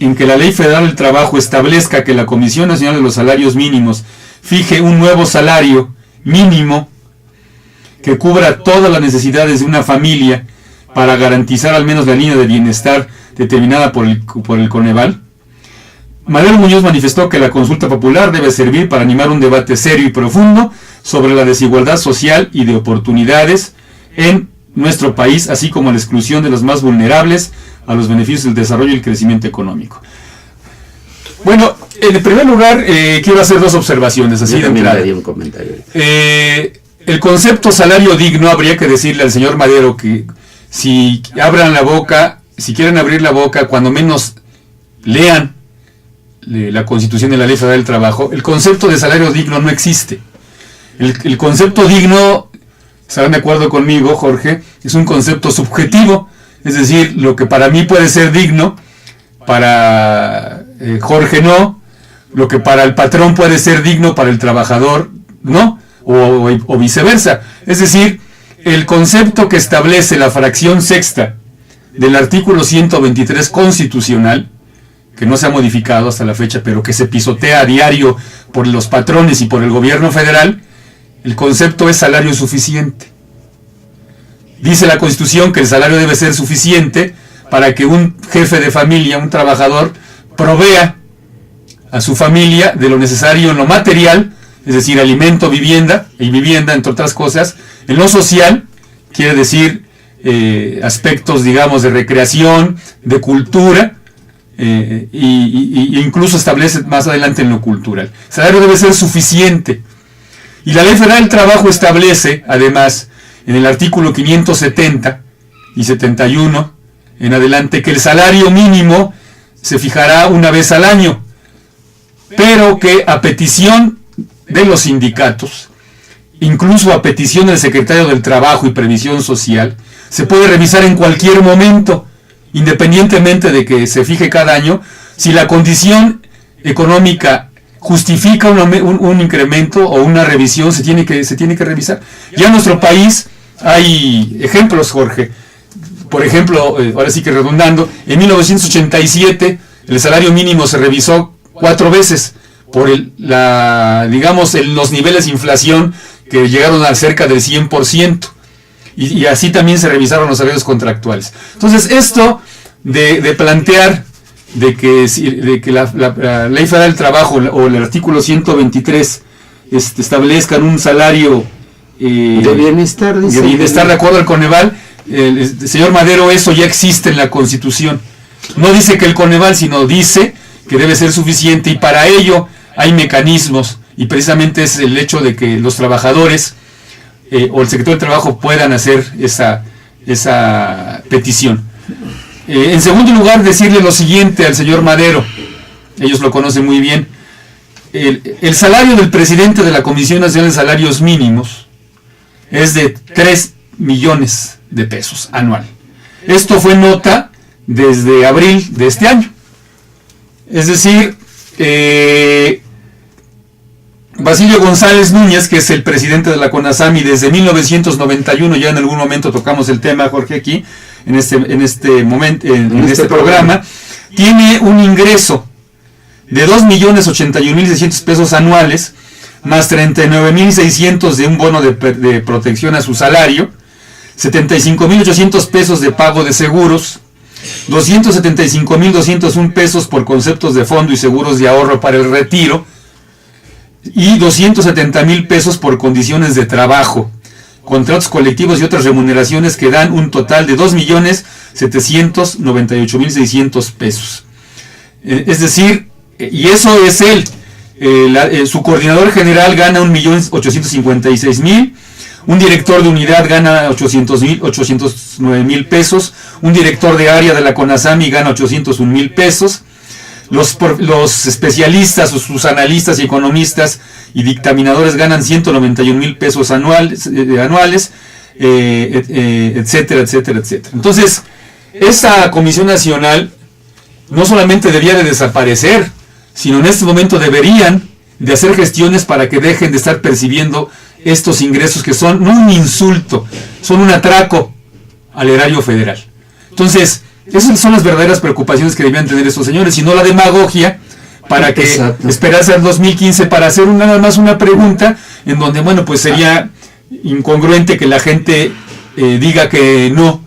en que la Ley Federal del Trabajo establezca que la Comisión Nacional de los Salarios Mínimos fije un nuevo salario mínimo que cubra todas las necesidades de una familia para garantizar al menos la línea de bienestar determinada por el Coneval? Madero Muñoz manifestó que la consulta popular debe servir para animar un debate serio y profundo sobre la desigualdad social y de oportunidades en nuestro país, así como la exclusión de los más vulnerables a los beneficios del desarrollo y el crecimiento económico. Bueno, en primer lugar, quiero hacer dos observaciones, así de entrada. Un comentario. El concepto salario digno, habría que decirle al señor Madero que si abran la boca, si quieren abrir la boca, cuando menos lean la Constitución y la Ley Federal del Trabajo. El concepto de salario digno no existe. El concepto digno, estarán de acuerdo conmigo, Jorge, es un concepto subjetivo. Es decir, lo que para mí puede ser digno, para Jorge no. Lo que para el patrón puede ser digno, para el trabajador no. O viceversa. Es decir, el concepto que establece la fracción sexta del artículo 123 constitucional, que no se ha modificado hasta la fecha, pero que se pisotea a diario por los patrones y por el gobierno federal, el concepto es salario suficiente. Dice la Constitución que el salario debe ser suficiente para que un jefe de familia, un trabajador, provea a su familia de lo necesario en lo material, es decir, alimento, vivienda, entre otras cosas. En lo social, quiere decir aspectos, digamos, de recreación, de cultura, y incluso establece más adelante en lo cultural. El salario debe ser suficiente. Y la Ley Federal del Trabajo establece, además, en el artículo 570 y 71, en adelante, que el salario mínimo se fijará una vez al año, pero que a petición de los sindicatos, incluso a petición del secretario del Trabajo y Previsión Social, se puede revisar en cualquier momento, independientemente de que se fije cada año. Si la condición económica justifica un incremento o una revisión, se tiene que revisar. Ya en nuestro país hay ejemplos, Jorge. Por ejemplo, ahora sí que redundando, en 1987 el salario mínimo se revisó 4 veces por los niveles de inflación que llegaron a cerca del 100%. Y así también se revisaron los salarios contractuales. Entonces, esto de plantear de que la Ley Federal del Trabajo o el artículo 123 establezcan un salario de bienestar, de acuerdo al Coneval, el señor Madero, eso ya existe en la Constitución. No dice que el Coneval, sino dice que debe ser suficiente, y para ello hay mecanismos, y precisamente es el hecho de que los trabajadores o el secretario del Trabajo puedan hacer esa petición. En segundo lugar, decirle lo siguiente al señor Madero, ellos lo conocen muy bien. el salario del presidente de la Comisión Nacional de Salarios Mínimos es de 3 millones de pesos anual. Esto fue nota desde abril de este año. Es decir, Basilio González Núñez, que es el presidente de la CONASAMI desde 1991, ya en algún momento tocamos el tema, Jorge, aquí, en este momento, en este programa, tiene un ingreso de 2.081.600 pesos anuales, más 39.600 de un bono de protección a su salario, 75.800 pesos de pago de seguros, 275.201 pesos por conceptos de fondo y seguros de ahorro para el retiro, y 270.000 pesos por condiciones de trabajo, contratos colectivos y otras remuneraciones que dan un total de 2.798.600 pesos. Es decir, y eso es él. Su coordinador general gana 1.856.000, un director de unidad gana 809.000 pesos, un director de área de la CONASAMI gana 801.000 pesos, los especialistas o sus analistas y economistas y dictaminadores ganan 191.000 pesos anuales, etcétera, etcétera, etcétera. Entonces, esa Comisión Nacional no solamente debía de desaparecer, sino en este momento deberían de hacer gestiones para que dejen de estar percibiendo estos ingresos que son no un insulto, son un atraco al erario federal. Entonces, esas son las verdaderas preocupaciones que debían tener estos señores, y no la demagogia para que esperarse al 2015 para hacer nada más una pregunta en donde, bueno, pues sería incongruente que la gente diga que no,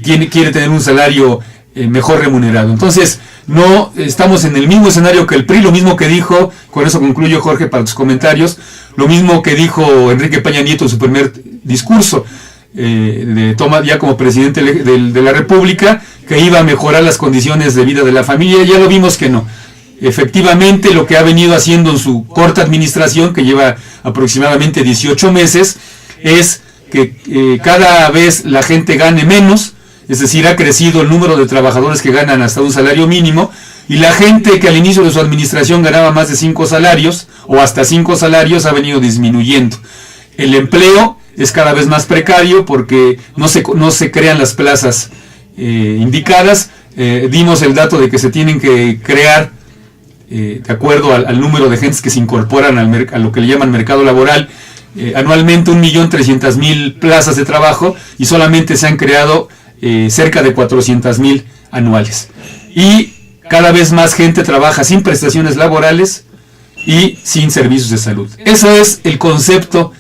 quiere tener un salario mejor remunerado. Entonces, no estamos en el mismo escenario que el PRI, lo mismo que dijo, con eso concluyo, Jorge, para tus comentarios, lo mismo que dijo Enrique Peña Nieto en su primer discurso, toma ya como presidente de la República, que iba a mejorar las condiciones de vida de la familia. Ya lo vimos que no. Efectivamente, lo que ha venido haciendo en su corta administración, que lleva aproximadamente 18 meses, es que cada vez la gente gane menos, es decir, ha crecido el número de trabajadores que ganan hasta un salario mínimo, y la gente que al inicio de su administración ganaba más de 5 salarios, o hasta 5 salarios, ha venido disminuyendo. El empleo es cada vez más precario porque no se crean las plazas indicadas. Dimos el dato de que se tienen que crear, de acuerdo al número de gentes que se incorporan a lo que le llaman mercado laboral, anualmente 1.300.000 plazas de trabajo, y solamente se han creado cerca de 400.000 anuales. Y cada vez más gente trabaja sin prestaciones laborales y sin servicios de salud. Eso es el concepto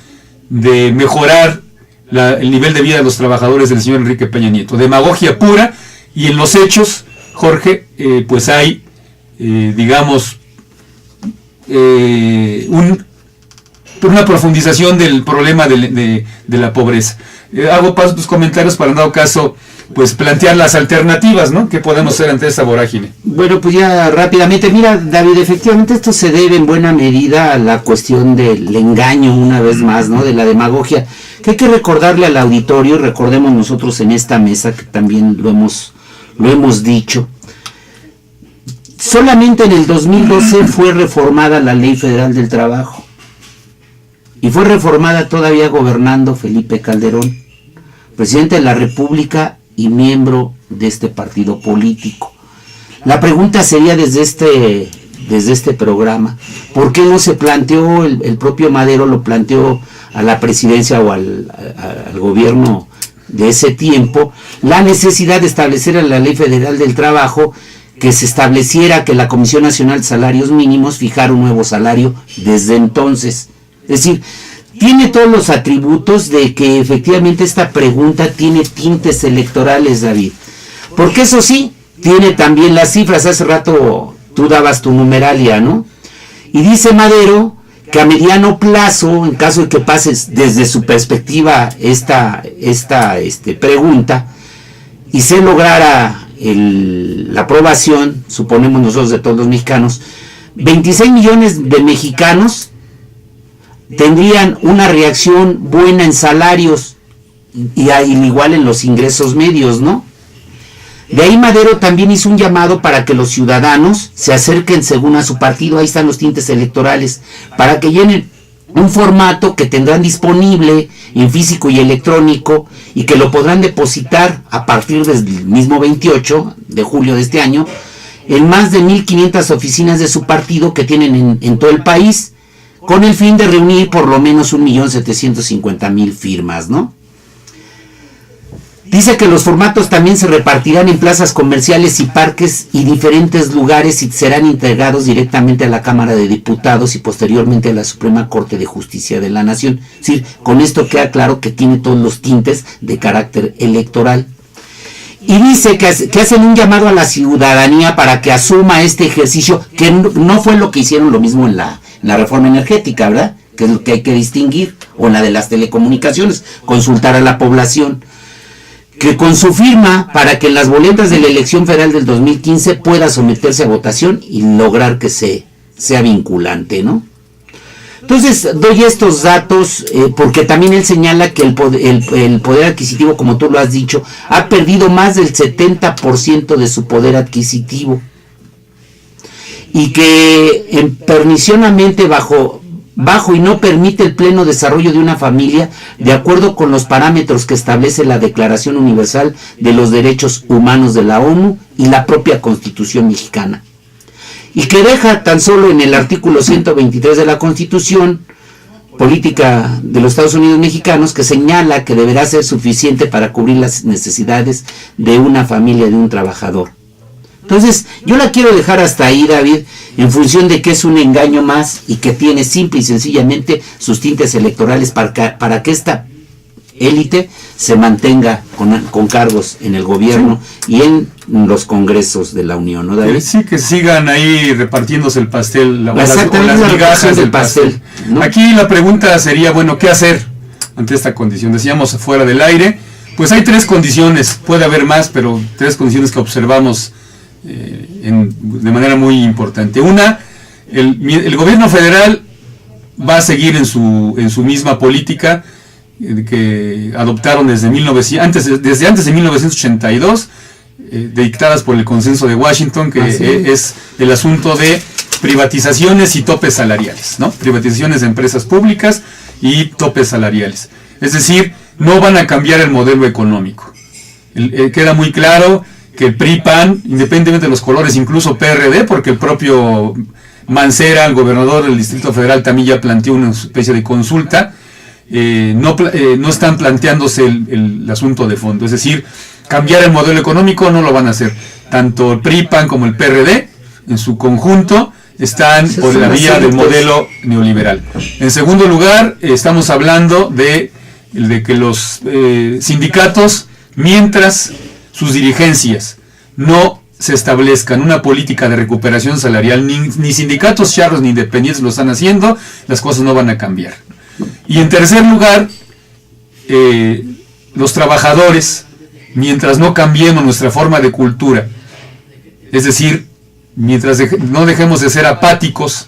de mejorar el nivel de vida de los trabajadores del señor Enrique Peña Nieto. Demagogia pura, y en los hechos, Jorge, pues hay, digamos, una profundización del problema de la pobreza. Hago paso a tus comentarios para, en dado caso, pues plantear las alternativas, ¿no? ¿Qué podemos hacer ante esta vorágine? Bueno, pues ya rápidamente, mira, David, efectivamente esto se debe en buena medida a la cuestión del engaño, una vez más, ¿no? De la demagogia, que hay que recordarle al auditorio, y recordemos nosotros en esta mesa, que también lo hemos dicho. Solamente en el 2012 fue reformada la Ley Federal del Trabajo, y fue reformada todavía gobernando Felipe Calderón, presidente de la República y miembro de este partido político. La pregunta sería desde este programa, ¿por qué no se planteó, el propio Madero lo planteó a la presidencia o al gobierno de ese tiempo, la necesidad de establecer en la Ley Federal del Trabajo que se estableciera que la Comisión Nacional de Salarios Mínimos fijara un nuevo salario desde entonces? Es decir, tiene todos los atributos de que efectivamente esta pregunta tiene tintes electorales, David. Porque eso sí, tiene también las cifras. Hace rato tú dabas tu numeralia, ¿no? Y dice Madero que a mediano plazo, en caso de que pases desde su perspectiva esta pregunta, y se lograra la aprobación, suponemos nosotros, de todos los mexicanos, 26 millones de mexicanos tendrían una reacción buena en salarios y igual en los ingresos medios, ¿no? De ahí Madero también hizo un llamado para que los ciudadanos se acerquen según a su partido, ahí están los tintes electorales, para que llenen un formato que tendrán disponible en físico y electrónico y que lo podrán depositar a partir del mismo 28 de julio de este año en más de 1.500 oficinas de su partido que tienen en todo el país, con el fin de reunir por lo menos 1.750.000 firmas, ¿no? Dice que los formatos también se repartirán en plazas comerciales y parques y diferentes lugares y serán integrados directamente a la Cámara de Diputados y posteriormente a la Suprema Corte de Justicia de la Nación. Es decir, con esto queda claro que tiene todos los tintes de carácter electoral. Y dice que hacen un llamado a la ciudadanía para que asuma este ejercicio, que no fue lo que hicieron lo mismo en la reforma energética, ¿verdad? Que es lo que hay que distinguir, o en la de las telecomunicaciones, consultar a la población. Que con su firma, para que en las boletas de la elección federal del 2015 pueda someterse a votación y lograr que sea vinculante, ¿no? Entonces, doy estos datos porque también él señala que el poder adquisitivo, como tú lo has dicho, ha perdido más del 70% de su poder adquisitivo. Y que pernicionamente bajo y no permite el pleno desarrollo de una familia de acuerdo con los parámetros que establece la Declaración Universal de los Derechos Humanos de la ONU y la propia Constitución mexicana. Y que deja tan solo en el artículo 123 de la Constitución Política de los Estados Unidos Mexicanos, que señala que deberá ser suficiente para cubrir las necesidades de una familia, de un trabajador. Entonces, yo la quiero dejar hasta ahí, David, en función de que es un engaño más y que tiene simple y sencillamente sus tintes electorales para que esta élite se mantenga con cargos en el gobierno y en los congresos de la Unión, ¿no, David? Sí, que sigan ahí repartiéndose el pastel, Exactamente, las la migajas del pastel, pastel. ¿no? Aquí la pregunta sería, bueno, ¿qué hacer ante esta condición? Decíamos fuera del aire, pues hay tres condiciones, puede haber más, pero tres condiciones que observamos de manera muy importante. Una, el gobierno federal va a seguir en su misma política que adoptaron desde antes de 1982, dictadas por el Consenso de Washington, que es el asunto de privatizaciones y topes salariales, ¿no? Privatizaciones de empresas públicas y topes salariales. Es decir, no van a cambiar el modelo económico. Queda muy claro que el PRI-PAN, independientemente de los colores, incluso PRD, porque el propio Mancera, el gobernador del Distrito Federal, también ya planteó una especie de consulta, no están planteándose el asunto de fondo. Es decir, cambiar el modelo económico no lo van a hacer. Tanto el PRI-PAN como el PRD, en su conjunto, están por la vía del modelo neoliberal. En segundo lugar, estamos hablando de que los sindicatos, mientras sus dirigencias no se establezcan una política de recuperación salarial, ni sindicatos charros ni independientes lo están haciendo, las cosas no van a cambiar. Y en tercer lugar, los trabajadores, mientras no cambiemos nuestra forma de cultura, es decir, mientras no dejemos de ser apáticos,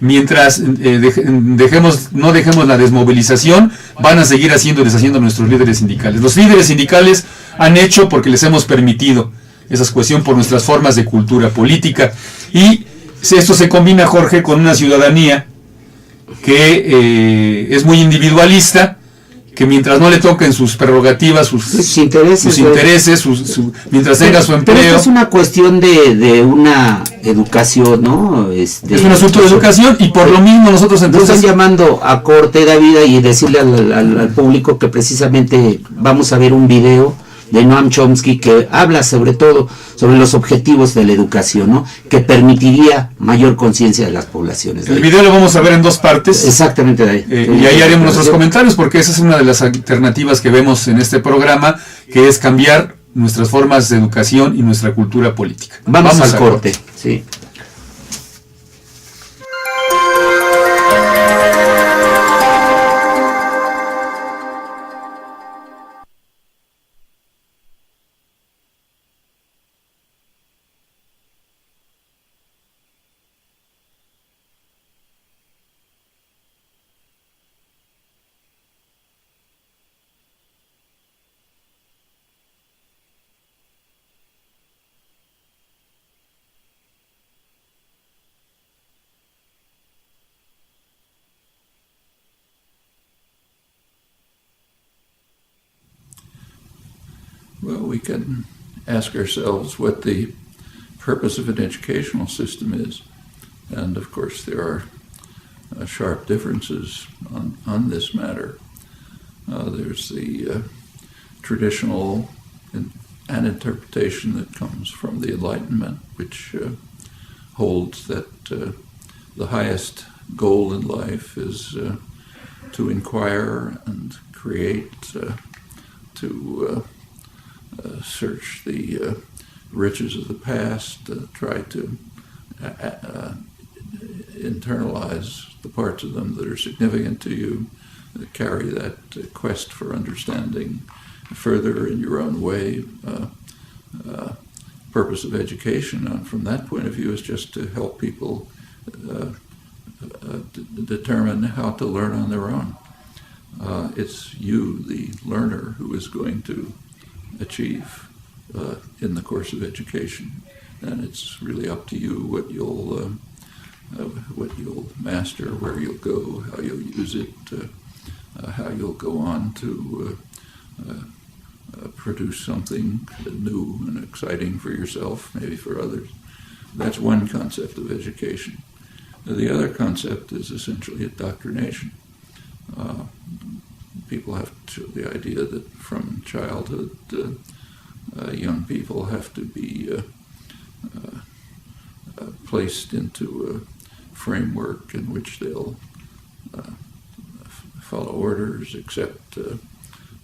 mientras no dejemos la desmovilización, van a seguir haciendo y deshaciendo nuestros líderes sindicales. Los líderes sindicales han hecho porque les hemos permitido esa cuestión por nuestras formas de cultura política. Y esto se combina, Jorge, con una ciudadanía que es muy individualista, que mientras no le toquen sus prerrogativas, sus intereses, mientras tenga su empleo. Pero esto es una cuestión de una educación, ¿no? Es un asunto de educación, y por lo mismo nosotros entonces... Nos están llamando a corte, David, y decirle al público que precisamente vamos a ver un video de Noam Chomsky que habla sobre todo sobre los objetivos de la educación, ¿no? Que permitiría mayor conciencia de las poblaciones. El video lo vamos a ver en dos partes. Exactamente, David. Y ahí haremos nuestros comentarios, porque esa es una de las alternativas que vemos en este programa, que es cambiar nuestras formas de educación y nuestra cultura política. Vamos al corte. Sí. Well, we can ask ourselves what the purpose of an educational system is. And of course, there are sharp differences on this matter. There's the traditional an interpretation that comes from the Enlightenment, which holds that the highest goal in life is to inquire and create, to search the riches of the past, try to internalize the parts of them that are significant to you, carry that quest for understanding further in your own way. Purpose of education, from that point of view, is just to help people determine how to learn on their own. It's you, the learner, who is going to achieve in the course of education, and it's really up to you what you'll master, where you'll go, how you'll use it, how you'll go on to produce something new and exciting for yourself, maybe for others. That's one concept of education. The other concept is essentially indoctrination. People have the idea that from childhood, young people have to be placed into a framework in which they'll follow orders, accept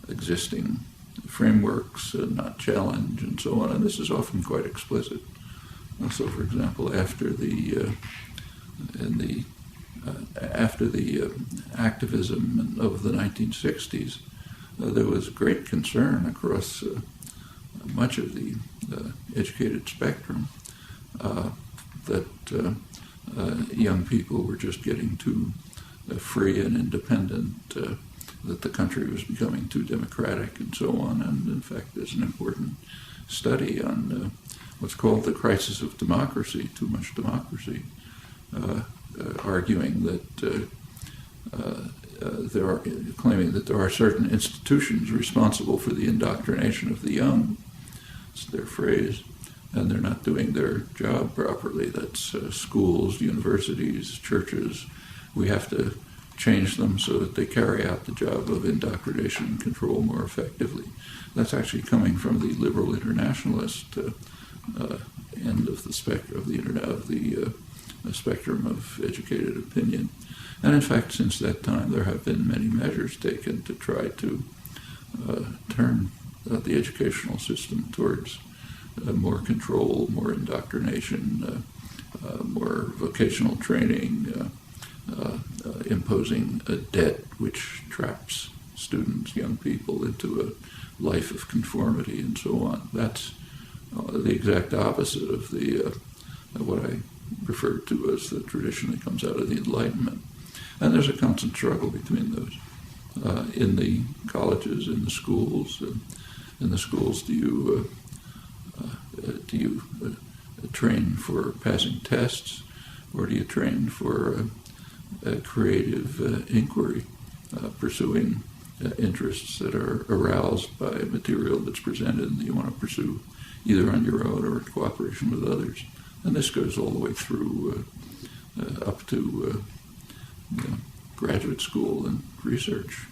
existing frameworks, not challenge, and so on. And this is often quite explicit. So, for example, after the activism of the 1960s, there was great concern across much of the educated spectrum that young people were just getting too free and independent, that the country was becoming too democratic, and so on. And in fact, there's an important study on what's called the crisis of democracy, too much democracy, arguing that claiming that there are certain institutions responsible for the indoctrination of the young. It's their phrase, and they're not doing their job properly. That's schools, universities, churches. We have to change them so that they carry out the job of indoctrination and control more effectively. That's actually coming from the liberal internationalist end of the spectrum of the spectrum of educated opinion. And in fact, since that time, there have been many measures taken to try to turn the educational system towards more control, more indoctrination, more vocational training, imposing a debt which traps students, young people, into a life of conformity and so on. That's the exact opposite of the what I refer to as the tradition that comes out of the Enlightenment. And there's a constant struggle between those. In the colleges, in the schools, do you train for passing tests, or do you train for a creative inquiry, pursuing interests that are aroused by material that's presented and that you want to pursue either on your own or in cooperation with others? And this goes all the way through up to graduate school and research.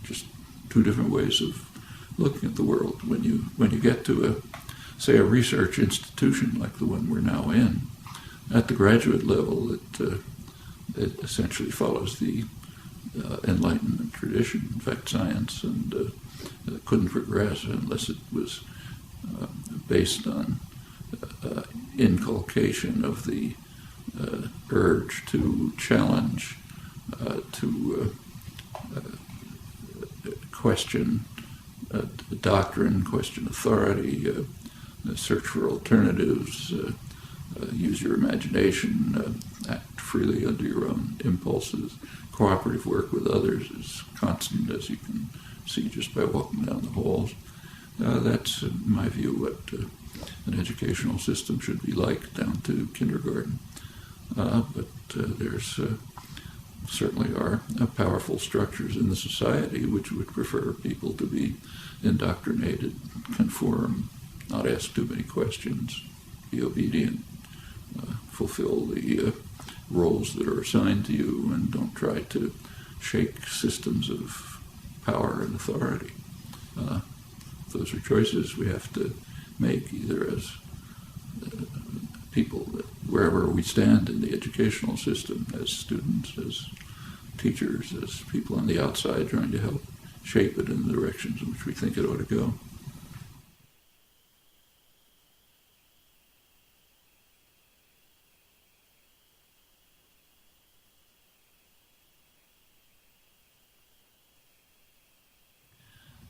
Just two different ways of looking at the world. When you get to a research institution like the one we're now in, at the graduate level, it essentially follows the Enlightenment tradition. In fact, science couldn't progress unless it was based on inculcation of the urge to challenge, to question doctrine, question authority, search for alternatives, use your imagination, act freely under your own impulses. Cooperative work with others is constant, as you can see just by walking down the halls. That's, in my view, what an educational system should be like down to kindergarten. But there's certainly are powerful structures in the society which would prefer people to be indoctrinated, conform, not ask too many questions, be obedient, fulfill the roles that are assigned to you, and don't try to shake systems of power and authority. Those are choices we have to make, either as people, wherever we stand in the educational system, as students, as teachers, as people on the outside trying to help shape it in the directions in which we think it ought to go.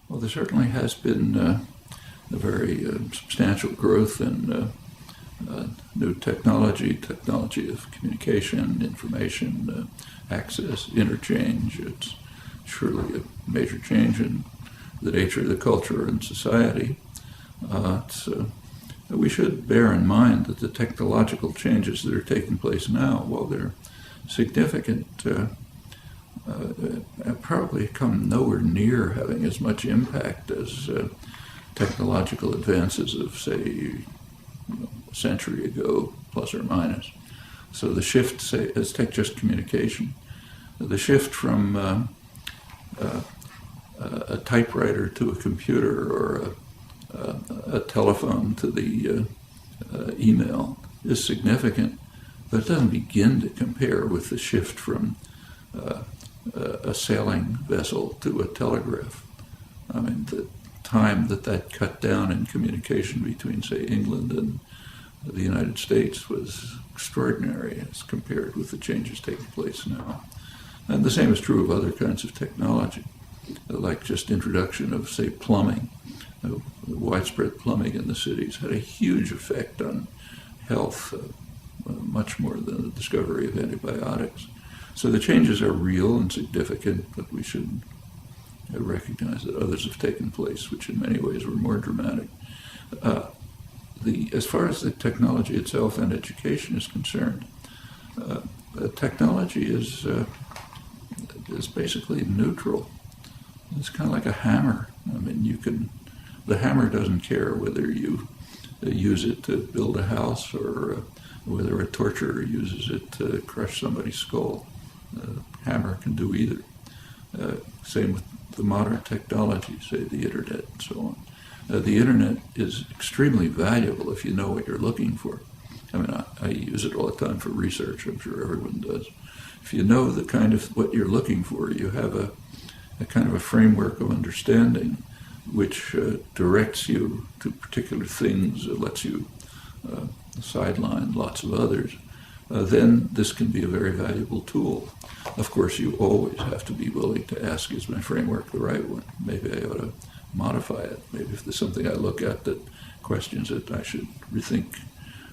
Well, there certainly has been a very substantial growth in new technology of communication, information, access, interchange. It's surely a major change in the nature of the culture and society. We should bear in mind that the technological changes that are taking place now, while they're significant, probably come nowhere near having as much impact as technological advances of, say, a century ago, plus or minus. So the shift, say, let's take just communication. The shift from a typewriter to a computer, or a telephone to the email is significant, but it doesn't begin to compare with the shift from a sailing vessel to a telegraph. I mean, the time that cut down in communication between, say, England and the United States was extraordinary as compared with the changes taking place now. And the same is true of other kinds of technology, like just introduction of, say, plumbing. Widespread plumbing in the cities had a huge effect on health, much more than the discovery of antibiotics. So the changes are real and significant, but we should recognize that others have taken place, which in many ways were more dramatic. As far as the technology itself and education is concerned, technology is basically neutral. It's kind of like a hammer. I mean, the hammer doesn't care whether you use it to build a house or whether a torturer uses it to crush somebody's skull. Hammer can do either. Same with the modern technology, say the internet and so on. The internet is extremely valuable if you know what you're looking for. I mean, I use it all the time for research. I'm sure everyone does. If you know the kind of what you're looking for, you have a kind of a framework of understanding which directs you to particular things, lets you sideline lots of others, then this can be a very valuable tool. Of course, you always have to be willing to ask, is my framework the right one? Maybe I ought to modify it. Maybe if there's something I look at that questions it, I should rethink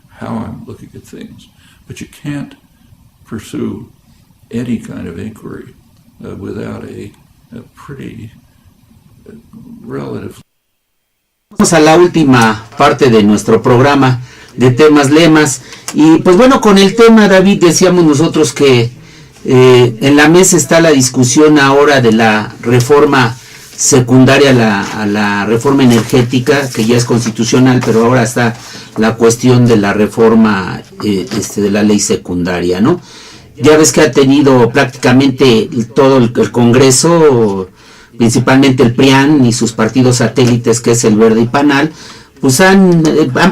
how I'm looking at things. But you can't pursue any kind of inquiry without a pretty relative. Vamos a la última parte de nuestro programa de temas lemas, y pues bueno, con el tema, David, decíamos nosotros que en la mesa está la discusión ahora de la reforma secundaria a la reforma energética, que ya es constitucional, pero ahora está la cuestión de la reforma de la ley secundaria, ¿no? Ya ves que ha tenido prácticamente todo el Congreso, principalmente el PRIAN y sus partidos satélites, que es el Verde y PANAL, pues han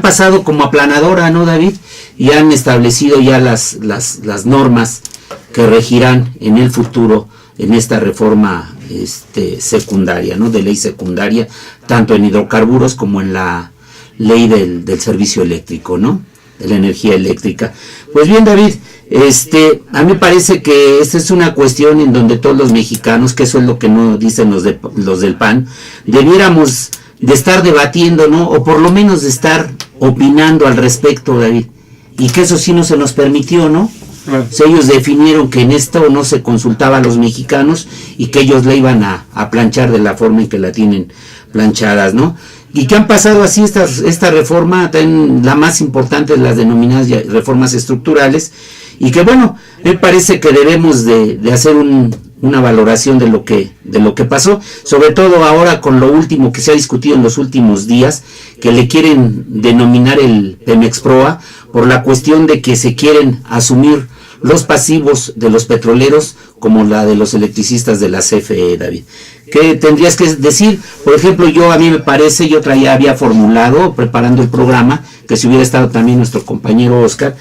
pasado como aplanadora, ¿no, David? Y han establecido ya las normas que regirán en el futuro en esta reforma secundaria, ¿no? De ley secundaria, tanto en hidrocarburos como en la ley del servicio eléctrico, ¿no? De la energía eléctrica. Pues bien, David, a mí me parece que esta es una cuestión en donde todos los mexicanos, que eso es lo que no dicen los del PAN, debiéramos de estar debatiendo, ¿no? O por lo menos de estar opinando al respecto, David. Y que eso sí no se nos permitió, ¿no? Claro. O sea, ellos definieron que en esto no se consultaba a los mexicanos y que ellos la iban a planchar de la forma en que la tienen planchadas, ¿no? Y que han pasado así esta reforma, la más importante de las denominadas reformas estructurales, y que bueno, me parece que debemos de hacer una valoración de lo que pasó, sobre todo ahora con lo último que se ha discutido en los últimos días, que le quieren denominar el Pemex Proa, por la cuestión de que se quieren asumir los pasivos de los petroleros como la de los electricistas de la CFE, David. ¿Qué tendrías que decir? Por ejemplo, a mí me parece, yo había formulado, preparando el programa, que si hubiera estado también nuestro compañero Oscar,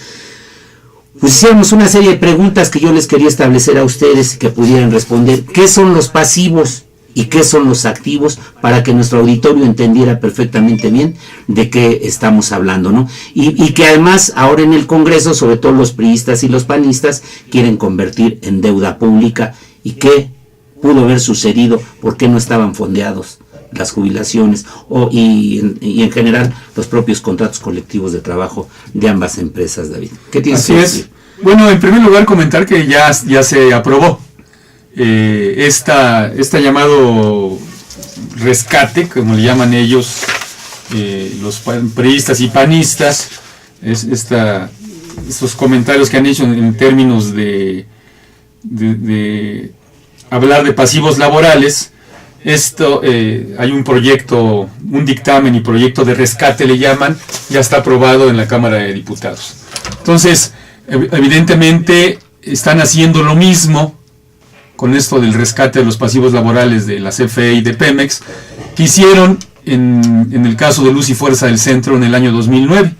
pues hiciéramos una serie de preguntas que yo les quería establecer a ustedes y que pudieran responder. ¿Qué son los pasivos y qué son los activos? Para que nuestro auditorio entendiera perfectamente bien de qué estamos hablando, ¿no? Y que además ahora en el Congreso, sobre todo los priistas y los panistas, quieren convertir en deuda pública. ¿Y qué pudo haber sucedido? ¿Por qué no estaban fondeados las jubilaciones y en general los propios contratos colectivos de trabajo de ambas empresas, David? ¿Qué tienes que decir? Así es. Bueno, en primer lugar comentar que ya se aprobó esta llamado rescate, como le llaman ellos, los priistas y panistas, estos comentarios que han hecho en términos de hablar de pasivos laborales. Hay un proyecto, un dictamen y proyecto de rescate le llaman, ya está aprobado en la Cámara de Diputados. Entonces, evidentemente están haciendo lo mismo con esto del rescate de los pasivos laborales de la CFE y de Pemex, que hicieron en el caso de Luz y Fuerza del Centro en el año 2009.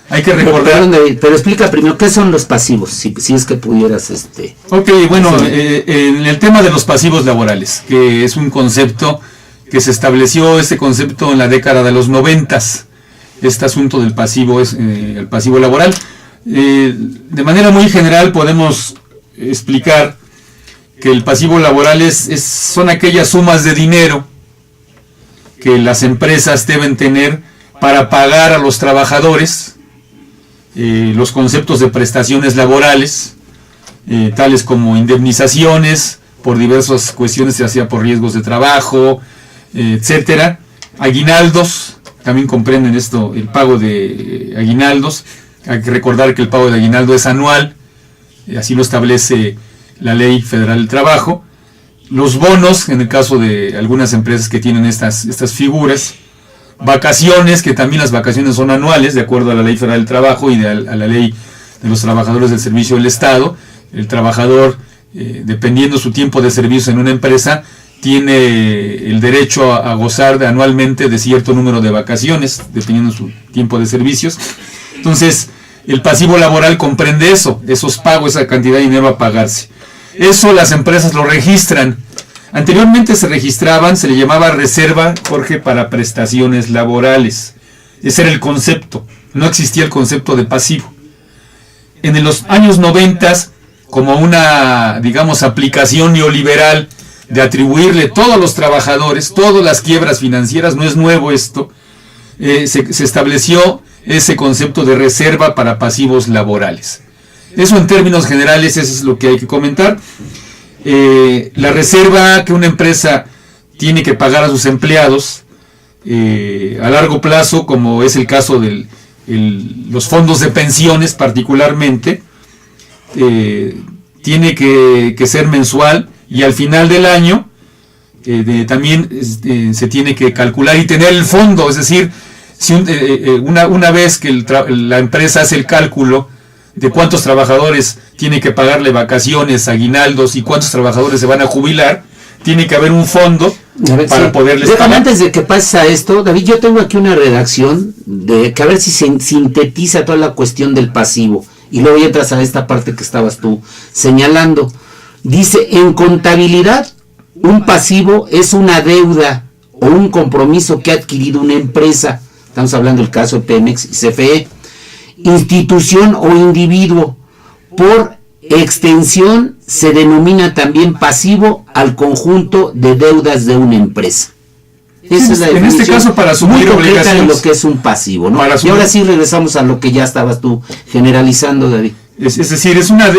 Hay que recordar... Pero explica primero, ¿qué son los pasivos? Si es que pudieras... Ok, bueno, en el tema de los pasivos laborales, que es un concepto que se estableció, este concepto en la década de los 90s, este asunto del pasivo es el pasivo laboral. De manera muy general podemos explicar que el pasivo laboral son aquellas sumas de dinero que las empresas deben tener para pagar a los trabajadores, los conceptos de prestaciones laborales, tales como indemnizaciones por diversas cuestiones, ya sea por riesgos de trabajo, etcétera. Aguinaldos, también comprenden esto, el pago de aguinaldos. Hay que recordar que el pago de aguinaldo es anual, así lo establece la Ley Federal del Trabajo. Los bonos, en el caso de algunas empresas que tienen estas figuras. Vacaciones, que también las vacaciones son anuales, de acuerdo a la Ley Federal del Trabajo y a la Ley de los Trabajadores del Servicio del Estado. El trabajador, dependiendo su tiempo de servicio en una empresa, tiene el derecho a gozar anualmente de cierto número de vacaciones, dependiendo de su tiempo de servicios. Entonces, el pasivo laboral comprende esos pagos, esa cantidad de dinero a pagarse. Eso las empresas lo registran. Anteriormente se le llamaba reserva, Jorge, para prestaciones laborales. Ese era el concepto, no existía el concepto de pasivo. En los años 90, como una, digamos, aplicación neoliberal de atribuirle todo a los trabajadores, todas las quiebras financieras, no es nuevo esto, se estableció ese concepto de reserva para pasivos laborales. Eso en términos generales, eso es lo que hay que comentar. La reserva que una empresa tiene que pagar a sus empleados a largo plazo, como es el caso de los fondos de pensiones particularmente, tiene que ser mensual, y al final del año también se tiene que calcular y tener el fondo. Es decir, si una vez que la empresa hace el cálculo de cuántos trabajadores tiene que pagarle vacaciones, aguinaldos y cuántos trabajadores se van a jubilar, tiene que haber un fondo para poderles pagar. Antes de que pase a esto, David, yo tengo aquí una redacción que a ver si se sintetiza toda la cuestión del pasivo, y luego entras a esta parte que estabas tú señalando. Dice: en contabilidad, un pasivo es una deuda o un compromiso que ha adquirido una empresa. Estamos hablando del caso de Pemex y CFE. Institución o individuo. Por extensión se denomina también pasivo al conjunto de deudas de una empresa. Esa es la definición, en este caso, para asumir obligaciones, de lo que es un pasivo, ¿no? Y ahora sí regresamos a lo que ya estabas tú generalizando, David. Es decir, es una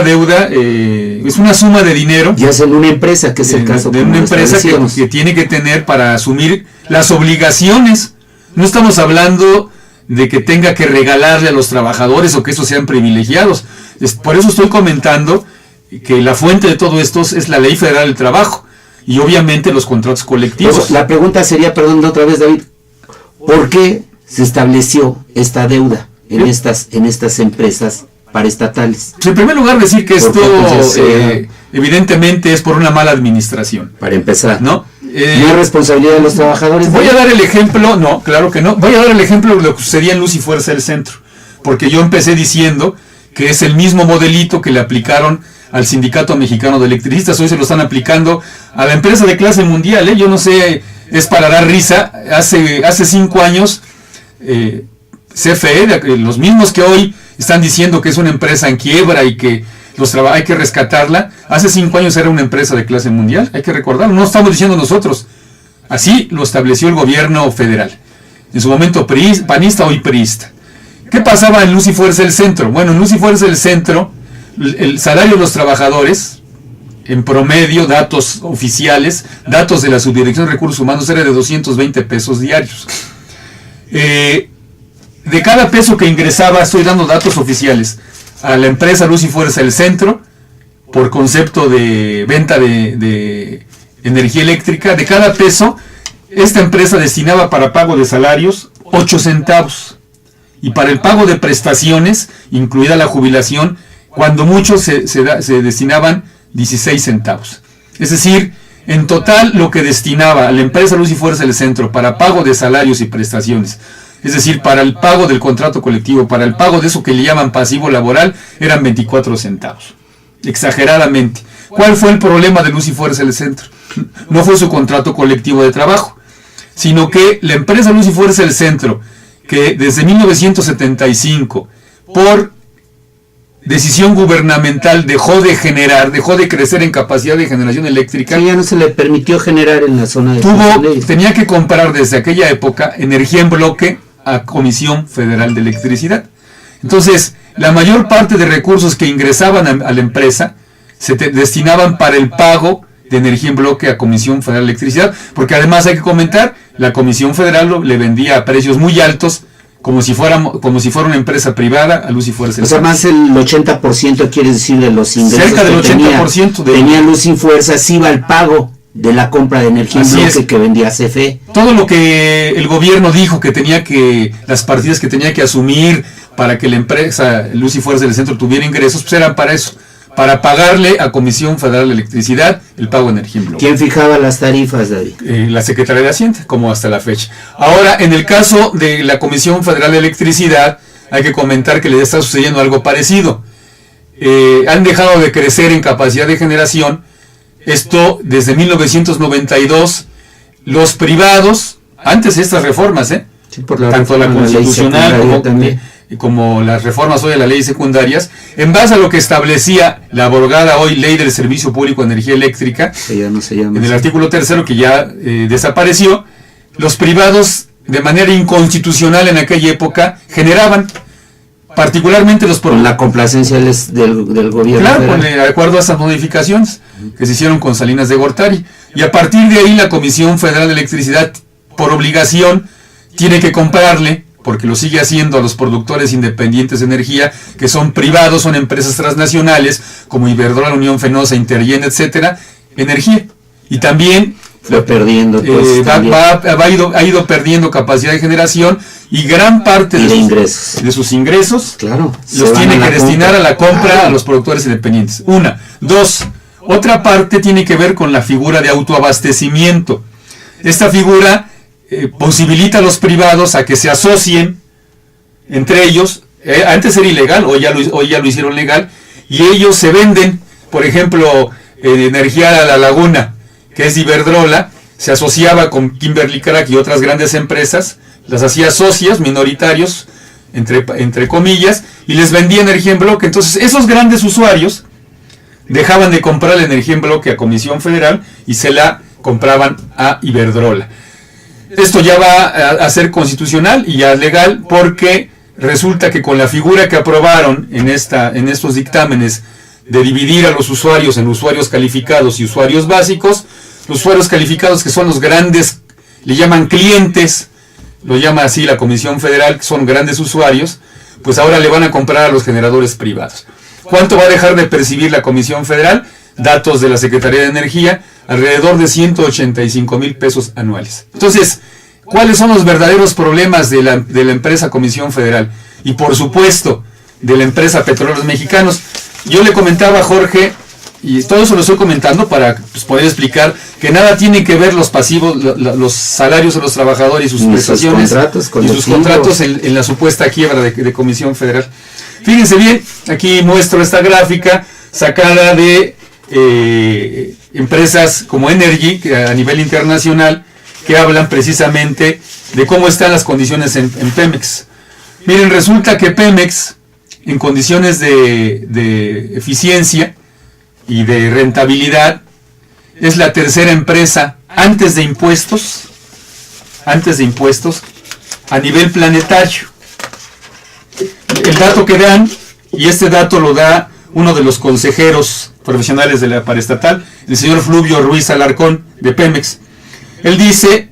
deuda, es una suma de dinero. Ya es en una empresa, que es el caso de una empresa que tiene que tener para asumir las obligaciones. No estamos hablando de que tenga que regalarle a los trabajadores o que esos sean privilegiados. Por eso estoy comentando que la fuente de todo esto es la Ley Federal del Trabajo y obviamente los contratos colectivos. Pues, la pregunta sería, perdón, otra vez, David, ¿por qué se estableció esta deuda en estas empresas paraestatales? En primer lugar, decir que esto Entonces, evidentemente es por una mala administración. Para empezar, ¿No? ¿no es responsabilidad de los trabajadores? Voy a dar el ejemplo, no, claro que no. Voy a dar el ejemplo de lo que sucedía en Luz y Fuerza del Centro. Porque yo empecé diciendo que es el mismo modelito que le aplicaron al Sindicato Mexicano de Electricistas. Hoy se lo están aplicando a la empresa de clase mundial. Yo no sé, es para dar risa. Hace 5 años, CFE, los mismos que hoy están diciendo que es una empresa en quiebra y que hay que rescatarla, hace 5 años era una empresa de clase mundial, hay que recordarlo, no estamos diciendo nosotros, así lo estableció el gobierno federal, en su momento panista, hoy priista. ¿Qué pasaba en Luz y Fuerza del Centro? Bueno, en Luz y Fuerza del Centro, el salario de los trabajadores, en promedio, datos oficiales, datos de la Subdirección de Recursos Humanos, era de 220 pesos diarios. De cada peso que ingresaba, estoy dando datos oficiales, a la empresa Luz y Fuerza del Centro, por concepto de venta de energía eléctrica, de cada peso, esta empresa destinaba para pago de salarios 8 centavos. Y para el pago de prestaciones, incluida la jubilación, cuando mucho se destinaban 16 centavos. Es decir, en total lo que destinaba a la empresa Luz y Fuerza del Centro para pago de salarios y prestaciones, es decir, para el pago del contrato colectivo, para el pago de eso que le llaman pasivo laboral, eran 24 centavos. Exageradamente. ¿Cuál fue el problema de Luz y Fuerza del Centro? No fue su contrato colectivo de trabajo, sino que la empresa Luz y Fuerza del Centro, que desde 1975, por decisión gubernamental, dejó de crecer en capacidad de generación eléctrica. Sí, ya no se le permitió generar en la zona de... Tenía que comprar desde aquella época energía en bloque a Comisión Federal de Electricidad. Entonces, la mayor parte de recursos que ingresaban a la empresa se destinaban para el pago de energía en bloque a Comisión Federal de Electricidad, porque además hay que comentar, la Comisión Federal le vendía a precios muy altos, como si fuera una empresa privada a Luz y Fuerza. O sea, más el 80%, quieres decir, de los ingresos cerca del 80% tenía Luz y Fuerza, sí va al pago de la compra de energía en bloque que vendía CFE. Todo lo que el gobierno dijo las partidas que tenía que asumir para que la empresa Luz y Fuerza del Centro tuviera ingresos, pues eran para eso, para pagarle a Comisión Federal de Electricidad el pago de energía en bloque. ¿Quién fijaba las tarifas, David? La Secretaría de Hacienda, como hasta la fecha. Ahora, en el caso de la Comisión Federal de Electricidad, hay que comentar que le está sucediendo algo parecido. Han dejado de crecer en capacidad de generación. Esto desde 1992, los privados, antes de estas reformas, sí, por tanto la constitucional como las reformas hoy a las leyes secundarias, en base a lo que establecía la abrogada hoy Ley del Servicio Público de Energía Eléctrica, que ya no se llama en el artículo 3 que ya desapareció, los privados de manera inconstitucional en aquella época generaban, particularmente los... Con la complacencia del gobierno. Claro, de acuerdo a esas modificaciones que se hicieron con Salinas de Gortari. Y a partir de ahí la Comisión Federal de Electricidad, por obligación, tiene que comprarle, porque lo sigue haciendo, a los productores independientes de energía, que son privados, son empresas transnacionales, como Iberdrola, Unión Fenosa, Intergen, etcétera, energía. Y también fue perdiendo, ha ido perdiendo capacidad de generación, y gran parte de sus ingresos, claro, los tiene que destinar a la compra a los productores independientes. Una. Dos, otra parte tiene que ver con la figura de autoabastecimiento. Esta figura posibilita a los privados a que se asocien entre ellos. Antes era ilegal, hoy ya lo hicieron legal, y ellos se venden, por ejemplo, energía a la laguna, que es Iberdrola, se asociaba con Kimberly-Clark y otras grandes empresas, las hacía socias minoritarios, entre comillas, y les vendía energía en bloque. Entonces esos grandes usuarios dejaban de comprar la energía en bloque a Comisión Federal y se la compraban a Iberdrola. Esto ya va a ser constitucional y ya legal, porque resulta que con la figura que aprobaron en estos dictámenes de dividir a los usuarios en usuarios calificados y usuarios básicos, los usuarios calificados, que son los grandes, le llaman clientes, lo llama así la Comisión Federal, que son grandes usuarios, pues ahora le van a comprar a los generadores privados. ¿Cuánto va a dejar de percibir la Comisión Federal? Datos de la Secretaría de Energía, alrededor de 185 mil pesos anuales. Entonces, ¿cuáles son los verdaderos problemas de la empresa Comisión Federal? Y por supuesto, de la empresa Petróleos Mexicanos. Yo le comentaba a Jorge, y todo eso lo estoy comentando para poder explicar que nada tiene que ver los pasivos, los salarios de los trabajadores y sus prestaciones y sus contratos en la supuesta quiebra de Comisión Federal. Fíjense bien, aquí muestro esta gráfica sacada de empresas como Energy, que a nivel internacional, que hablan precisamente de cómo están las condiciones en Pemex. Miren, resulta que Pemex, en condiciones de eficiencia y de rentabilidad, es la tercera empresa antes de impuestos a nivel planetario. El dato que dan, y este dato lo da uno de los consejeros profesionales de la paraestatal, el señor Fluvio Ruiz Alarcón, de Pemex. Él dice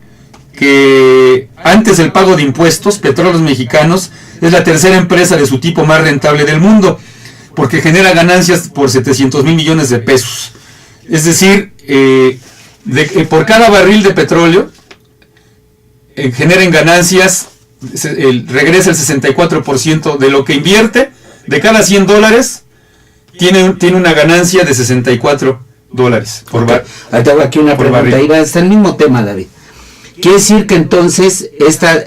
que antes del pago de impuestos, Petróleos Mexicanos es la tercera empresa de su tipo más rentable del mundo, porque genera ganancias por 700 mil millones de pesos. Es decir, por cada barril de petróleo genera en ganancias, regresa el 64% de lo que invierte. De cada $100 tiene una ganancia de $64 por barril. Te hago aquí una pregunta, ahí va, está el mismo tema, David. Quiere decir que entonces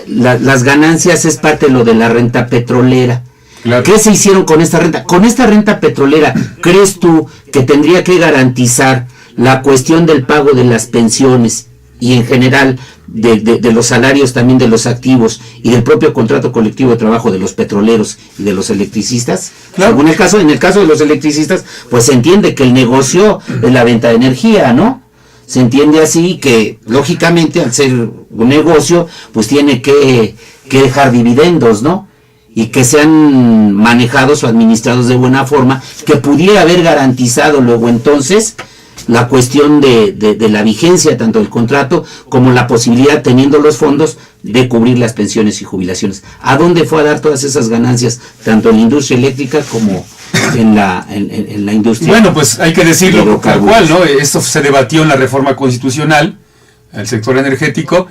las ganancias es parte de lo de la renta petrolera. Claro. ¿Qué se hicieron con esta renta? Con esta renta petrolera, ¿crees tú que tendría que garantizar la cuestión del pago de las pensiones y en general de los salarios también de los activos y del propio contrato colectivo de trabajo de los petroleros y de los electricistas? Claro. En el caso de los electricistas, pues se entiende que el negocio es la venta de energía, ¿no? Se entiende así que, lógicamente, al ser un negocio, pues tiene que dejar dividendos, ¿no? Y que sean manejados o administrados de buena forma, que pudiera haber garantizado luego entonces la cuestión de la vigencia tanto del contrato como la posibilidad, teniendo los fondos, de cubrir las pensiones y jubilaciones. ¿A dónde fue a dar todas esas ganancias, tanto en la industria eléctrica como en la industria? Bueno, pues hay que decirlo tal cual, ¿no? Esto se debatió en la reforma constitucional al sector energético.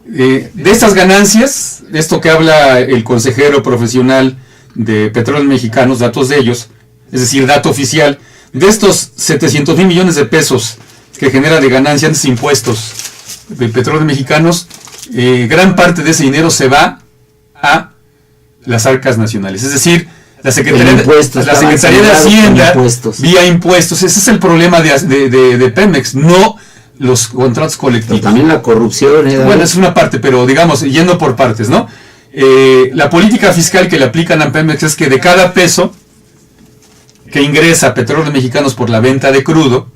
De estas ganancias, de esto que habla el consejero profesional de Petróleos Mexicanos, datos de ellos, es decir, dato oficial, de estos 700 mil millones de pesos que genera de ganancias antes de impuestos de Petróleos Mexicanos, gran parte de ese dinero se va a las arcas nacionales, es decir, la Secretaría de Hacienda vía impuestos. Ese es el problema de Pemex, no los contratos colectivos. Pero también la corrupción. Bueno, es una parte, pero digamos, yendo por partes, ¿no? La política fiscal que le aplican a Pemex es que de cada peso que ingresa a Petróleos Mexicanos por la venta de crudo,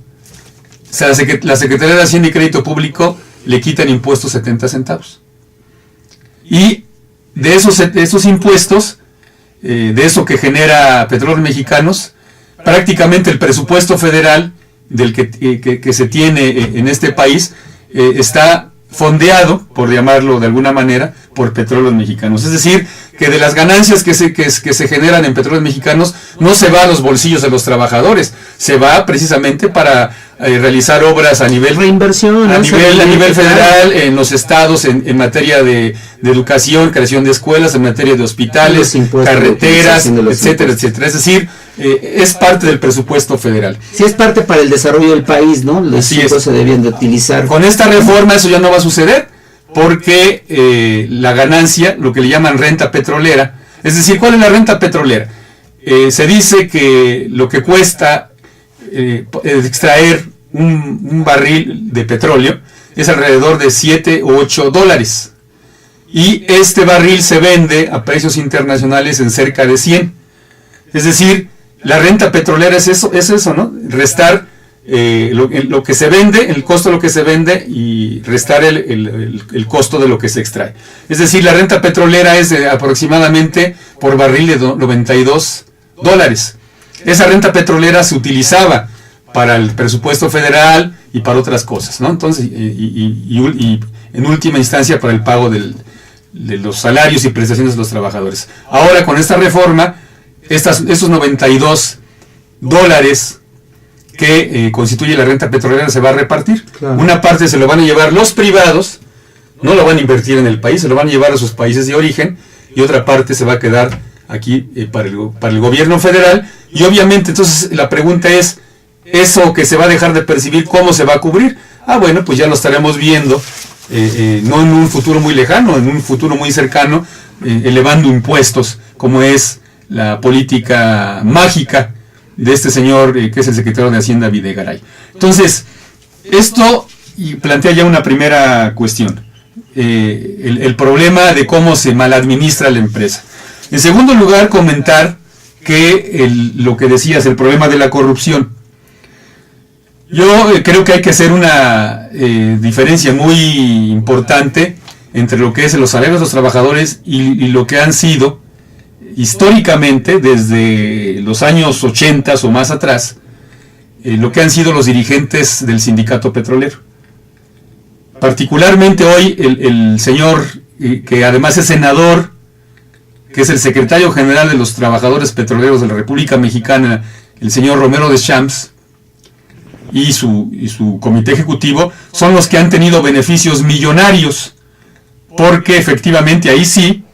la Secretaría de Hacienda y Crédito Público le quitan impuestos 70 centavos. Y de esos impuestos, de eso que genera Petróleos Mexicanos, prácticamente el presupuesto federal del que se tiene en este país está fondeado, por llamarlo de alguna manera, por Petróleos Mexicanos. Es decir, que de las ganancias que se generan en Petróleos Mexicanos no se va a los bolsillos de los trabajadores, se va precisamente para realizar obras a nivel reinversión, a nivel federal, en los estados, en materia de educación, creación de escuelas, en materia de hospitales, carreteras, etcétera, etcétera. Es decir, es parte del presupuesto federal. Sí, es parte para el desarrollo del país, ¿no? Los hijos se debían de utilizar. Con esta reforma eso ya no va a suceder, porque la ganancia, lo que le llaman renta petrolera, es decir, ¿cuál es la renta petrolera? Se dice que lo que cuesta extraer un barril de petróleo es alrededor de $7 o $8, y este barril se vende a precios internacionales en cerca de 100. Es decir, la renta petrolera es eso, ¿no? Restar lo que se vende, el costo de lo que se vende, y restar el costo de lo que se extrae. Es decir, la renta petrolera es aproximadamente por barril de $92. Esa renta petrolera se utilizaba para el presupuesto federal y para otras cosas, ¿no? Entonces, y en última instancia para el pago de los salarios y prestaciones de los trabajadores. Ahora, con esta reforma, esos $92 dólares que constituye la renta petrolera se va a repartir. Claro. Una parte se lo van a llevar los privados, no lo van a invertir en el país, se lo van a llevar a sus países de origen, y otra parte se va a quedar aquí para el gobierno federal. Y obviamente entonces la pregunta es, eso que se va a dejar de percibir, ¿cómo se va a cubrir? Bueno, pues ya lo estaremos viendo, no en un futuro muy lejano, en un futuro muy cercano, elevando impuestos, como es la política mágica de este señor que es el secretario de Hacienda, Videgaray. Entonces, esto plantea ya una primera cuestión, el problema de cómo se maladministra la empresa. En segundo lugar, comentar que lo que decías, el problema de la corrupción. Yo creo que hay que hacer una diferencia muy importante entre lo que es los salarios de los trabajadores y lo que han sido históricamente, desde los años 80 o más atrás, lo que han sido los dirigentes del sindicato petrolero. Particularmente hoy el señor, que además es senador, que es el secretario general de los trabajadores petroleros de la República Mexicana, el señor Romero Deschamps, y su comité ejecutivo, son los que han tenido beneficios millonarios, porque efectivamente ahí sí,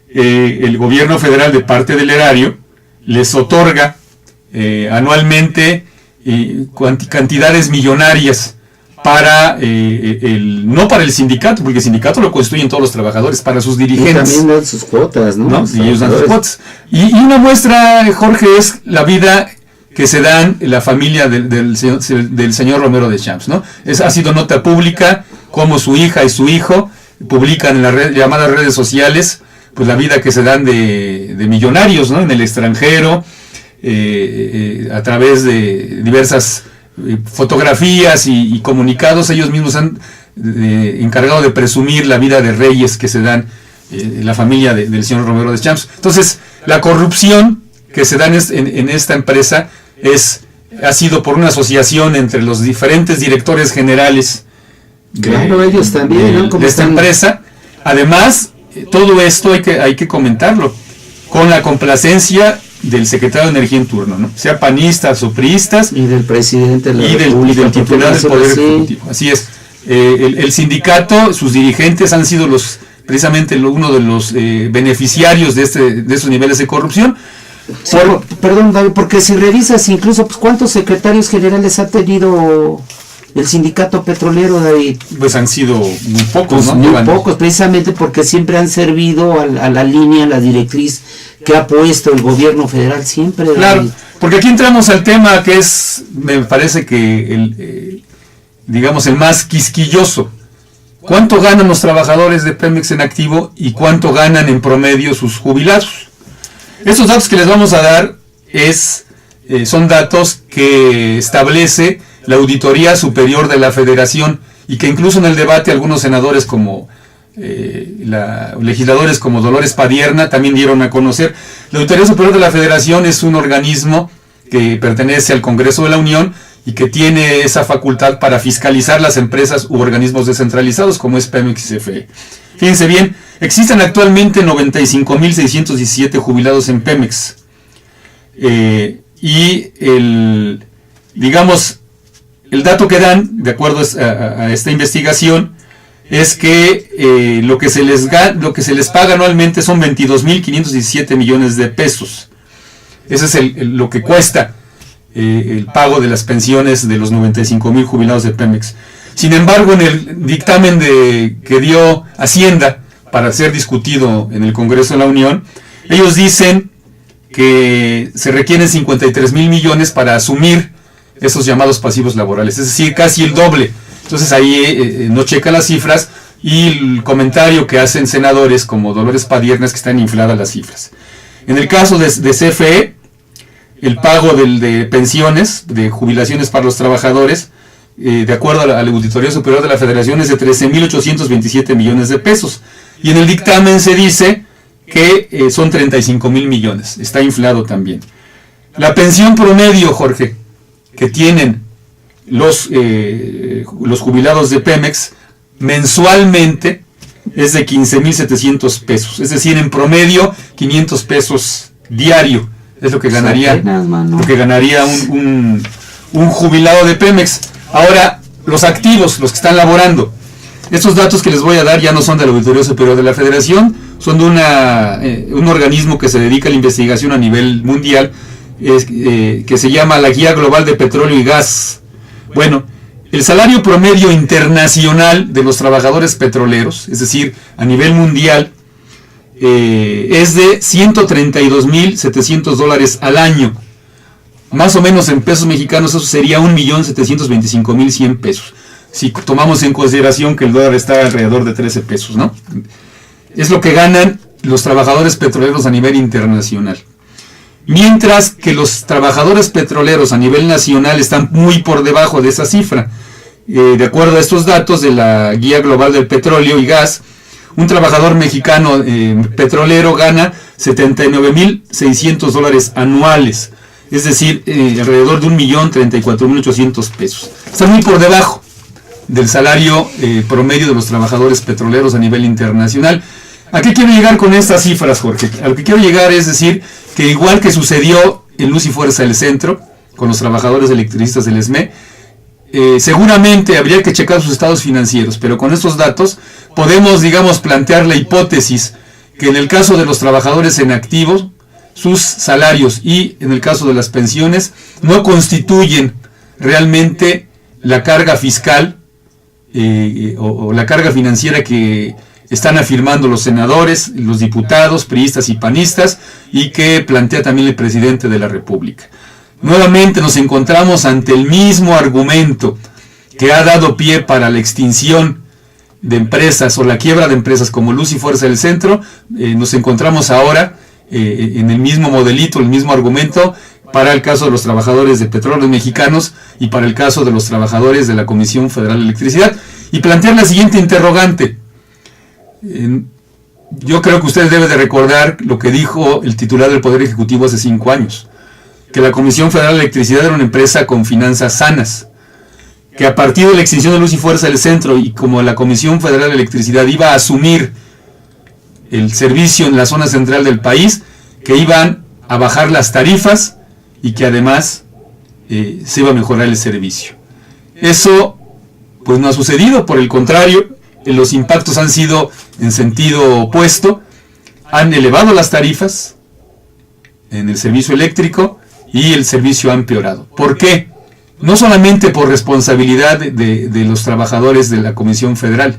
el gobierno federal, de parte del erario, les otorga anualmente cantidades millonarias para no para el sindicato, porque el sindicato lo constituyen todos los trabajadores, para sus dirigentes. Y también dan sus cuotas, ¿no? Y ellos dan sus cuotas. Y una muestra, Jorge, es la vida que se dan la familia del señor Romero Deschamps, ¿no? Ha sido nota pública como su hija y su hijo publican en las llamadas redes sociales, pues la vida que se dan de millonarios, ¿no? En el extranjero, a través de diversas fotografías y comunicados. Ellos mismos han encargado de presumir la vida de reyes que se dan la familia del señor Romero Deschamps. Entonces, la corrupción que se da en esta empresa ha sido por una asociación entre los diferentes directores generales ellos también, ¿no? de esta empresa. Además, todo esto hay que comentarlo, con la complacencia del secretario de Energía en turno, ¿no? Sea panistas o priistas, y del presidente de la y República, del titular del Poder Ejecutivo. Así es. El sindicato, sus dirigentes han sido precisamente uno de los beneficiarios de esos niveles de corrupción. Sí, perdón, David, porque si revisas incluso, pues, ¿cuántos secretarios generales ha tenido el sindicato petrolero, David? Pues han sido muy pocos, pues, ¿no? Muy pocos, precisamente porque siempre han servido a la línea, a la directriz que ha puesto el gobierno federal siempre, David. Claro, porque aquí entramos al tema que me parece que digamos, el más quisquilloso. ¿Cuánto ganan los trabajadores de Pemex en activo y cuánto ganan en promedio sus jubilados? Estos datos que les vamos a dar son datos que establece la Auditoría Superior de la Federación, y que incluso en el debate algunos senadores legisladores como Dolores Padierna también dieron a conocer. La Auditoría Superior de la Federación es un organismo que pertenece al Congreso de la Unión y que tiene esa facultad para fiscalizar las empresas u organismos descentralizados como es Pemex y CFE. Fíjense bien, existen actualmente 95.617 jubilados en Pemex. Digamos, el dato que dan, de acuerdo a esta investigación, es que lo que se les paga anualmente son 22.517 millones de pesos. Ese es lo que cuesta el pago de las pensiones de los 95.000 jubilados de Pemex. Sin embargo, en el dictamen que dio Hacienda para ser discutido en el Congreso de la Unión, ellos dicen que se requieren 53.000 millones para asumir esos llamados pasivos laborales, es decir, casi el doble. Entonces ahí no checan las cifras, y el comentario que hacen senadores como Dolores Padierna es que están infladas las cifras. En el caso de CFE, el pago de pensiones, de jubilaciones para los trabajadores, de acuerdo a la Auditoría Superior de la Federación, es de 13.827 millones de pesos. Y en el dictamen se dice que son 35.000 millones. Está inflado también. La pensión promedio, Jorge, que tienen los jubilados de Pemex mensualmente es de 15.700 pesos. Es decir, en promedio 500 pesos diario Es lo que ganaría, Apenas, mano. lo que ganaría un jubilado de Pemex. Ahora, los activos, los que están laborando. Estos datos que les voy a dar ya no son de la Auditoría Superior de la Federación, son de un organismo que se dedica a la investigación a nivel mundial, que se llama la Guía Global de Petróleo y Gas. Bueno, el salario promedio internacional de los trabajadores petroleros, es decir, a nivel mundial, es de $132,700 al año. Más o menos en pesos mexicanos eso sería 1,725,100 pesos. Si tomamos en consideración que el dólar está alrededor de 13 pesos, ¿no? Es lo que ganan los trabajadores petroleros a nivel internacional. Mientras que los trabajadores petroleros a nivel nacional están muy por debajo de esa cifra. De acuerdo a estos datos de la Guía Global del Petróleo y Gas, un trabajador mexicano petrolero gana $79,600 anuales. Es decir, alrededor de 1,034,800 pesos. Está muy por debajo del salario promedio de los trabajadores petroleros a nivel internacional. ¿A qué quiero llegar con estas cifras, Jorge? A lo que quiero llegar es decir que igual que sucedió en Luz y Fuerza del Centro, con los trabajadores electricistas del ESME, seguramente habría que checar sus estados financieros, pero con estos datos podemos, digamos, plantear la hipótesis que en el caso de los trabajadores en activos, sus salarios y en el caso de las pensiones no constituyen realmente la carga fiscal o la carga financiera que están afirmando los senadores, los diputados, priistas y panistas, y que plantea también el presidente de la República. Nuevamente nos encontramos ante el mismo argumento que ha dado pie para la extinción de empresas o la quiebra de empresas como Luz y Fuerza del Centro. Nos encontramos ahora en el mismo modelito, el mismo argumento para el caso de los trabajadores de Petróleos Mexicanos y para el caso de los trabajadores de la Comisión Federal de Electricidad, y plantear la siguiente interrogante. Yo creo que usted debe de recordar lo que dijo el titular del Poder Ejecutivo hace 5 años, que la Comisión Federal de Electricidad era una empresa con finanzas sanas, que a partir de la extinción de Luz y Fuerza del Centro, y como la Comisión Federal de Electricidad iba a asumir el servicio en la zona central del país, que iban a bajar las tarifas y que además se iba a mejorar el servicio. Eso pues no ha sucedido, por el contrario, los impactos han sido en sentido opuesto, han elevado las tarifas en el servicio eléctrico y el servicio ha empeorado. ¿Por qué? No solamente por responsabilidad de los trabajadores de la Comisión Federal,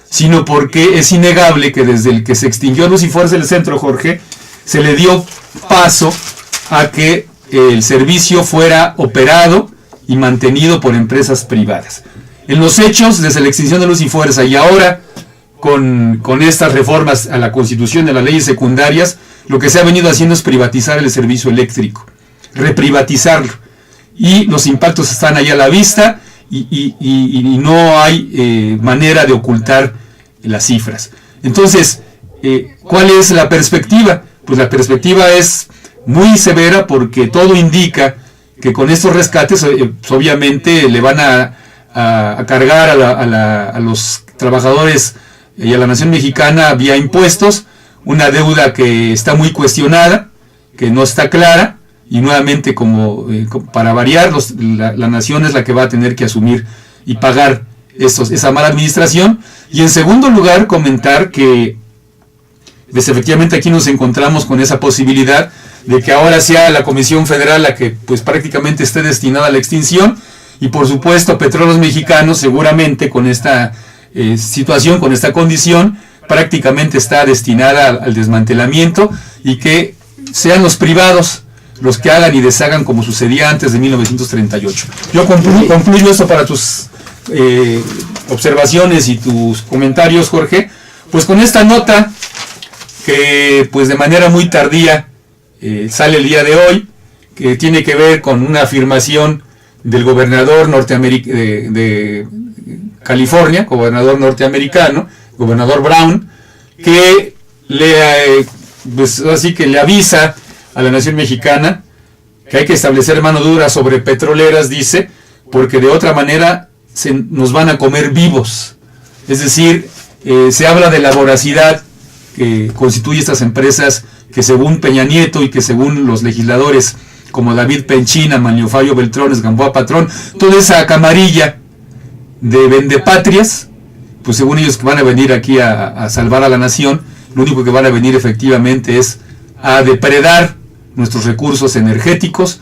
sino porque es innegable que desde el que se extinguió Luz y Fuerza del Centro, Jorge, se le dio paso a que el servicio fuera operado y mantenido por empresas privadas. En los hechos, desde la extinción de Luz y Fuerza y ahora con estas reformas a la Constitución y a las leyes secundarias, lo que se ha venido haciendo es privatizar el servicio eléctrico, reprivatizarlo. Y los impactos están ahí a la vista y no hay manera de ocultar las cifras. Entonces, ¿cuál es la perspectiva? Pues la perspectiva es muy severa porque todo indica que con estos rescates obviamente le van a cargar a los trabajadores y a la nación mexicana vía impuestos una deuda que está muy cuestionada, que no está clara, y nuevamente para variar, la nación es la que va a tener que asumir y pagar esa mala administración. Y en segundo lugar, comentar que pues efectivamente aquí nos encontramos con esa posibilidad de que ahora sea la Comisión Federal la que pues prácticamente esté destinada a la extinción, y por supuesto Petróleos Mexicanos seguramente con esta situación, con esta condición, prácticamente está destinada al desmantelamiento, y que sean los privados los que hagan y deshagan como sucedía antes de 1938. Yo concluyo esto para tus observaciones y tus comentarios, Jorge, pues con esta nota que pues de manera muy tardía sale el día de hoy, que tiene que ver con una afirmación del gobernador de California, gobernador norteamericano, gobernador Brown, que pues así que le avisa a la nación mexicana que hay que establecer mano dura sobre petroleras, dice, porque de otra manera nos van a comer vivos. Es decir, se habla de la voracidad que constituye estas empresas que según Peña Nieto y que según los legisladores como David Penchina, Manlio Fabio Beltrones, Gamboa Patrón, toda esa camarilla de vendepatrias, pues según ellos que van a venir aquí a salvar a la nación, lo único que van a venir efectivamente es a depredar nuestros recursos energéticos,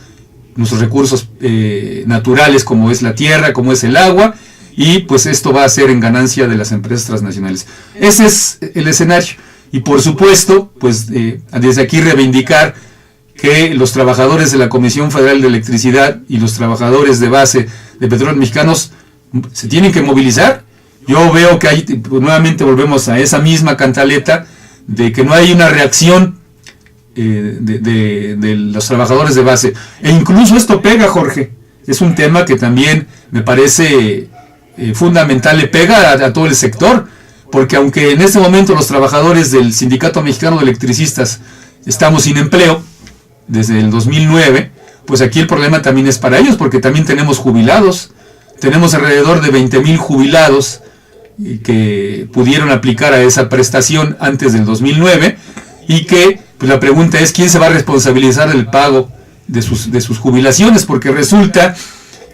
nuestros recursos naturales como es la tierra, como es el agua, y pues esto va a ser en ganancia de las empresas transnacionales. Ese es el escenario. Y por supuesto, pues desde aquí reivindicar que los trabajadores de la Comisión Federal de Electricidad y los trabajadores de base de Petróleos Mexicanos se tienen que movilizar. Yo veo que ahí nuevamente volvemos a esa misma cantaleta de que no hay una reacción de los trabajadores de base. E incluso esto pega, Jorge. Es un tema que también me parece fundamental, le pega a todo el sector, porque aunque en este momento los trabajadores del Sindicato Mexicano de Electricistas estamos sin empleo desde el 2009, pues aquí el problema también es para ellos, porque también tenemos jubilados, tenemos alrededor de 20,000 jubilados que pudieron aplicar a esa prestación antes del 2009, y que pues la pregunta es quién se va a responsabilizar del pago de sus jubilaciones, porque resulta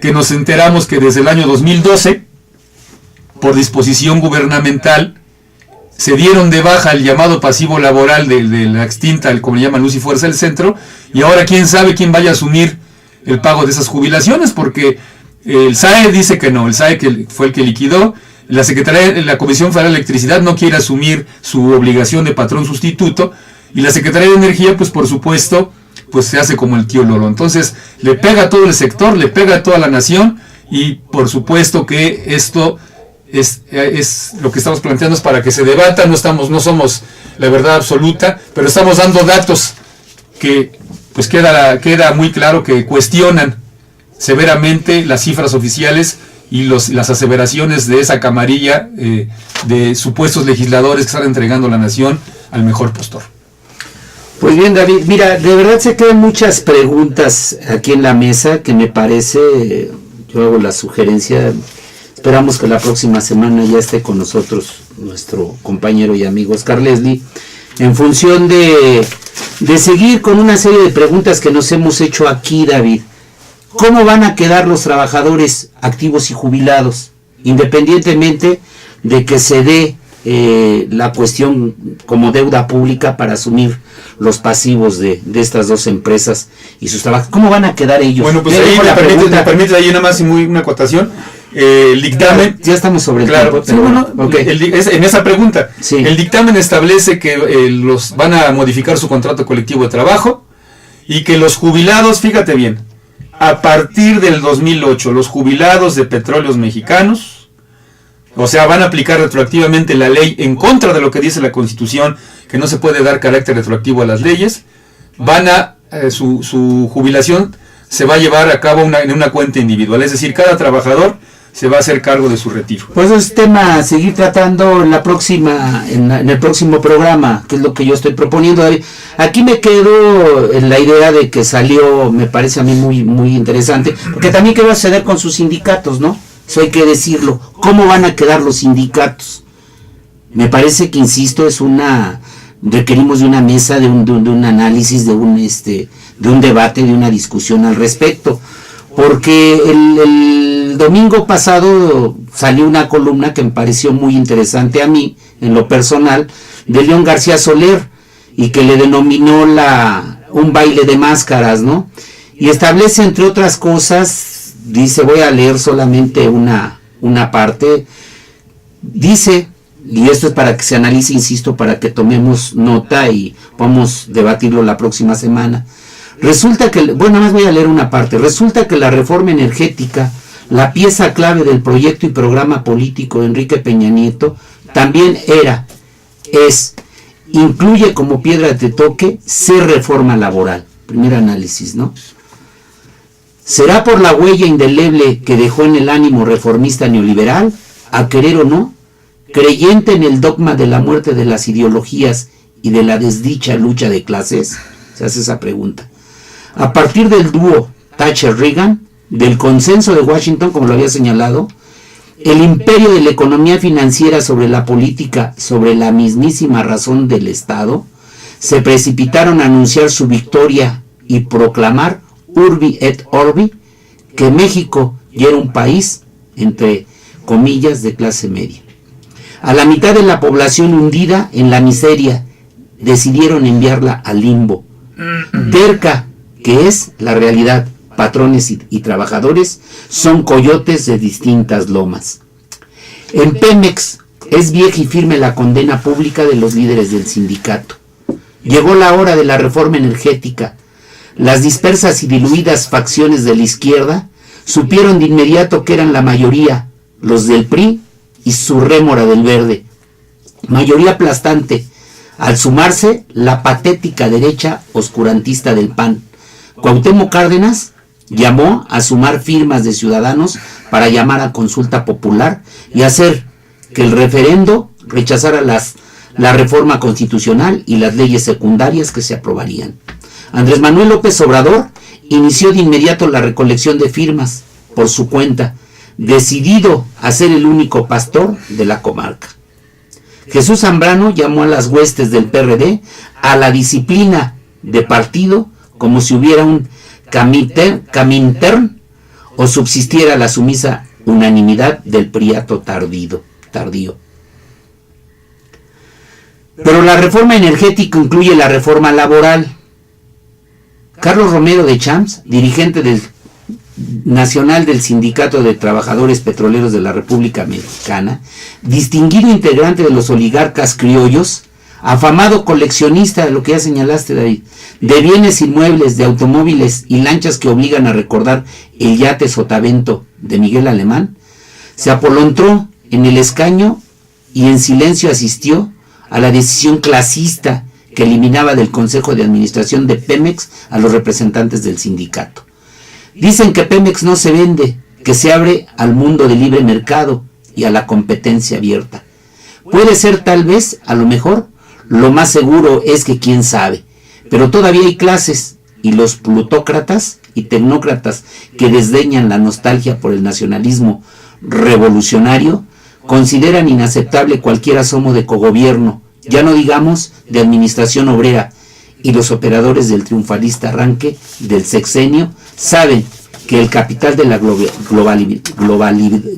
que nos enteramos que desde el año 2012, por disposición gubernamental, se dieron de baja el llamado pasivo laboral de la extinta, como le llaman Luz y Fuerza del Centro, y ahora quién sabe quién vaya a asumir el pago de esas jubilaciones, porque el SAE dice que no, el SAE que fue el que liquidó, la Comisión Federal de Electricidad no quiere asumir su obligación de patrón sustituto, y la Secretaría de Energía, pues por supuesto, pues se hace como el tío Lolo. Entonces, le pega a todo el sector, le pega a toda la nación, y por supuesto que esto es lo que estamos planteando es para que se debata, no somos la verdad absoluta, pero estamos dando datos que pues queda muy claro que cuestionan severamente las cifras oficiales y las aseveraciones de esa camarilla de supuestos legisladores que están entregando la nación al mejor postor. Pues bien, David, mira, de verdad se quedan muchas preguntas aquí en la mesa que me parece, yo hago la sugerencia, esperamos que la próxima semana ya esté con nosotros nuestro compañero y amigo Oscar Leslie, en función de seguir con una serie de preguntas que nos hemos hecho aquí, David. ¿Cómo van a quedar los trabajadores activos y jubilados, independientemente de que se dé la cuestión como deuda pública para asumir los pasivos de estas dos empresas y sus trabajos? ¿Cómo van a quedar ellos? Bueno, pues ahí me permite ahí nada más y una acotación. El dictamen, ya estamos sobre el tiempo, pero, sí, bueno, okay. En esa pregunta, sí. El dictamen establece que los van a modificar su contrato colectivo de trabajo y que los jubilados, fíjate bien, a partir del 2008, los jubilados de Petróleos Mexicanos, o sea, van a aplicar retroactivamente la ley en contra de lo que dice la Constitución, que no se puede dar carácter retroactivo a las leyes, su jubilación se va a llevar a cabo en una cuenta individual, es decir, cada trabajador se va a hacer cargo de su retiro. Pues es tema a seguir tratando en el próximo programa, que es lo que yo estoy proponiendo, David. Aquí me quedo en la idea de que salió, me parece a mí muy, muy interesante, porque también qué va a suceder con sus sindicatos, ¿no? Eso hay que decirlo. ¿Cómo van a quedar los sindicatos? Me parece que, insisto, requerimos de una mesa, de un análisis, de un debate, de una discusión al respecto. Porque el domingo pasado salió una columna que me pareció muy interesante a mí, en lo personal, de León García Soler, y que le denominó un baile de máscaras, ¿no? Y establece, entre otras cosas, dice, voy a leer solamente una parte, dice, y esto es para que se analice, insisto, para que tomemos nota y podamos debatirlo la próxima semana. Resulta que, bueno, nada más voy a leer una parte. Resulta que la reforma energética, la pieza clave del proyecto y programa político de Enrique Peña Nieto, también incluye como piedra de toque ser reforma laboral. Primer análisis, ¿no? ¿Será por la huella indeleble que dejó en el ánimo reformista neoliberal, a querer o no, creyente en el dogma de la muerte de las ideologías y de la desdicha lucha de clases? Se hace esa pregunta. A partir del dúo Thatcher-Reagan, del consenso de Washington, como lo había señalado, el imperio de la economía financiera sobre la política, sobre la mismísima razón del Estado, se precipitaron a anunciar su victoria y proclamar urbi et orbi que México ya era un país, entre comillas, de clase media. A la mitad de la población hundida en la miseria, decidieron enviarla al limbo. Terca, que es la realidad, patrones y trabajadores son coyotes de distintas lomas. En Pemex es vieja y firme la condena pública de los líderes del sindicato. Llegó la hora de la reforma energética. Las dispersas y diluidas facciones de la izquierda supieron de inmediato que eran la mayoría, los del PRI y su rémora del Verde. Mayoría aplastante, al sumarse la patética derecha oscurantista del PAN. Cuauhtémoc Cárdenas llamó a sumar firmas de ciudadanos para llamar a consulta popular y hacer que el referendo rechazara la reforma constitucional y las leyes secundarias que se aprobarían. Andrés Manuel López Obrador inició de inmediato la recolección de firmas por su cuenta, decidido a ser el único pastor de la comarca. Jesús Zambrano llamó a las huestes del PRD a la disciplina de partido como si hubiera un Comintern o subsistiera la sumisa unanimidad del priato tardío. Pero la reforma energética incluye la reforma laboral. Carlos Romero de Champs, dirigente nacional del Sindicato de Trabajadores Petroleros de la República Mexicana, distinguido integrante de los oligarcas criollos, afamado coleccionista de lo que ya señalaste, David, de bienes inmuebles, de automóviles y lanchas que obligan a recordar el yate Sotavento de Miguel Alemán, se apolontró en el escaño y en silencio asistió a la decisión clasista que eliminaba del Consejo de Administración de Pemex a los representantes del sindicato. Dicen que Pemex no se vende, que se abre al mundo del libre mercado y a la competencia abierta. Puede ser tal vez, a lo mejor, lo más seguro es que quién sabe, pero todavía hay clases y los plutócratas y tecnócratas que desdeñan la nostalgia por el nacionalismo revolucionario consideran inaceptable cualquier asomo de cogobierno, ya no digamos de administración obrera, y los operadores del triunfalista arranque del sexenio saben que el capital de la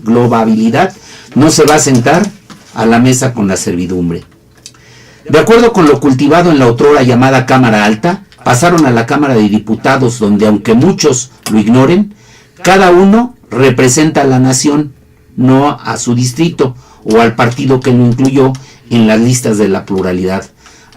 globabilidad no se va a sentar a la mesa con la servidumbre. De acuerdo con lo cultivado en la otrora llamada Cámara Alta, pasaron a la Cámara de Diputados, donde aunque muchos lo ignoren, cada uno representa a la nación, no a su distrito o al partido que lo incluyó en las listas de la pluralidad.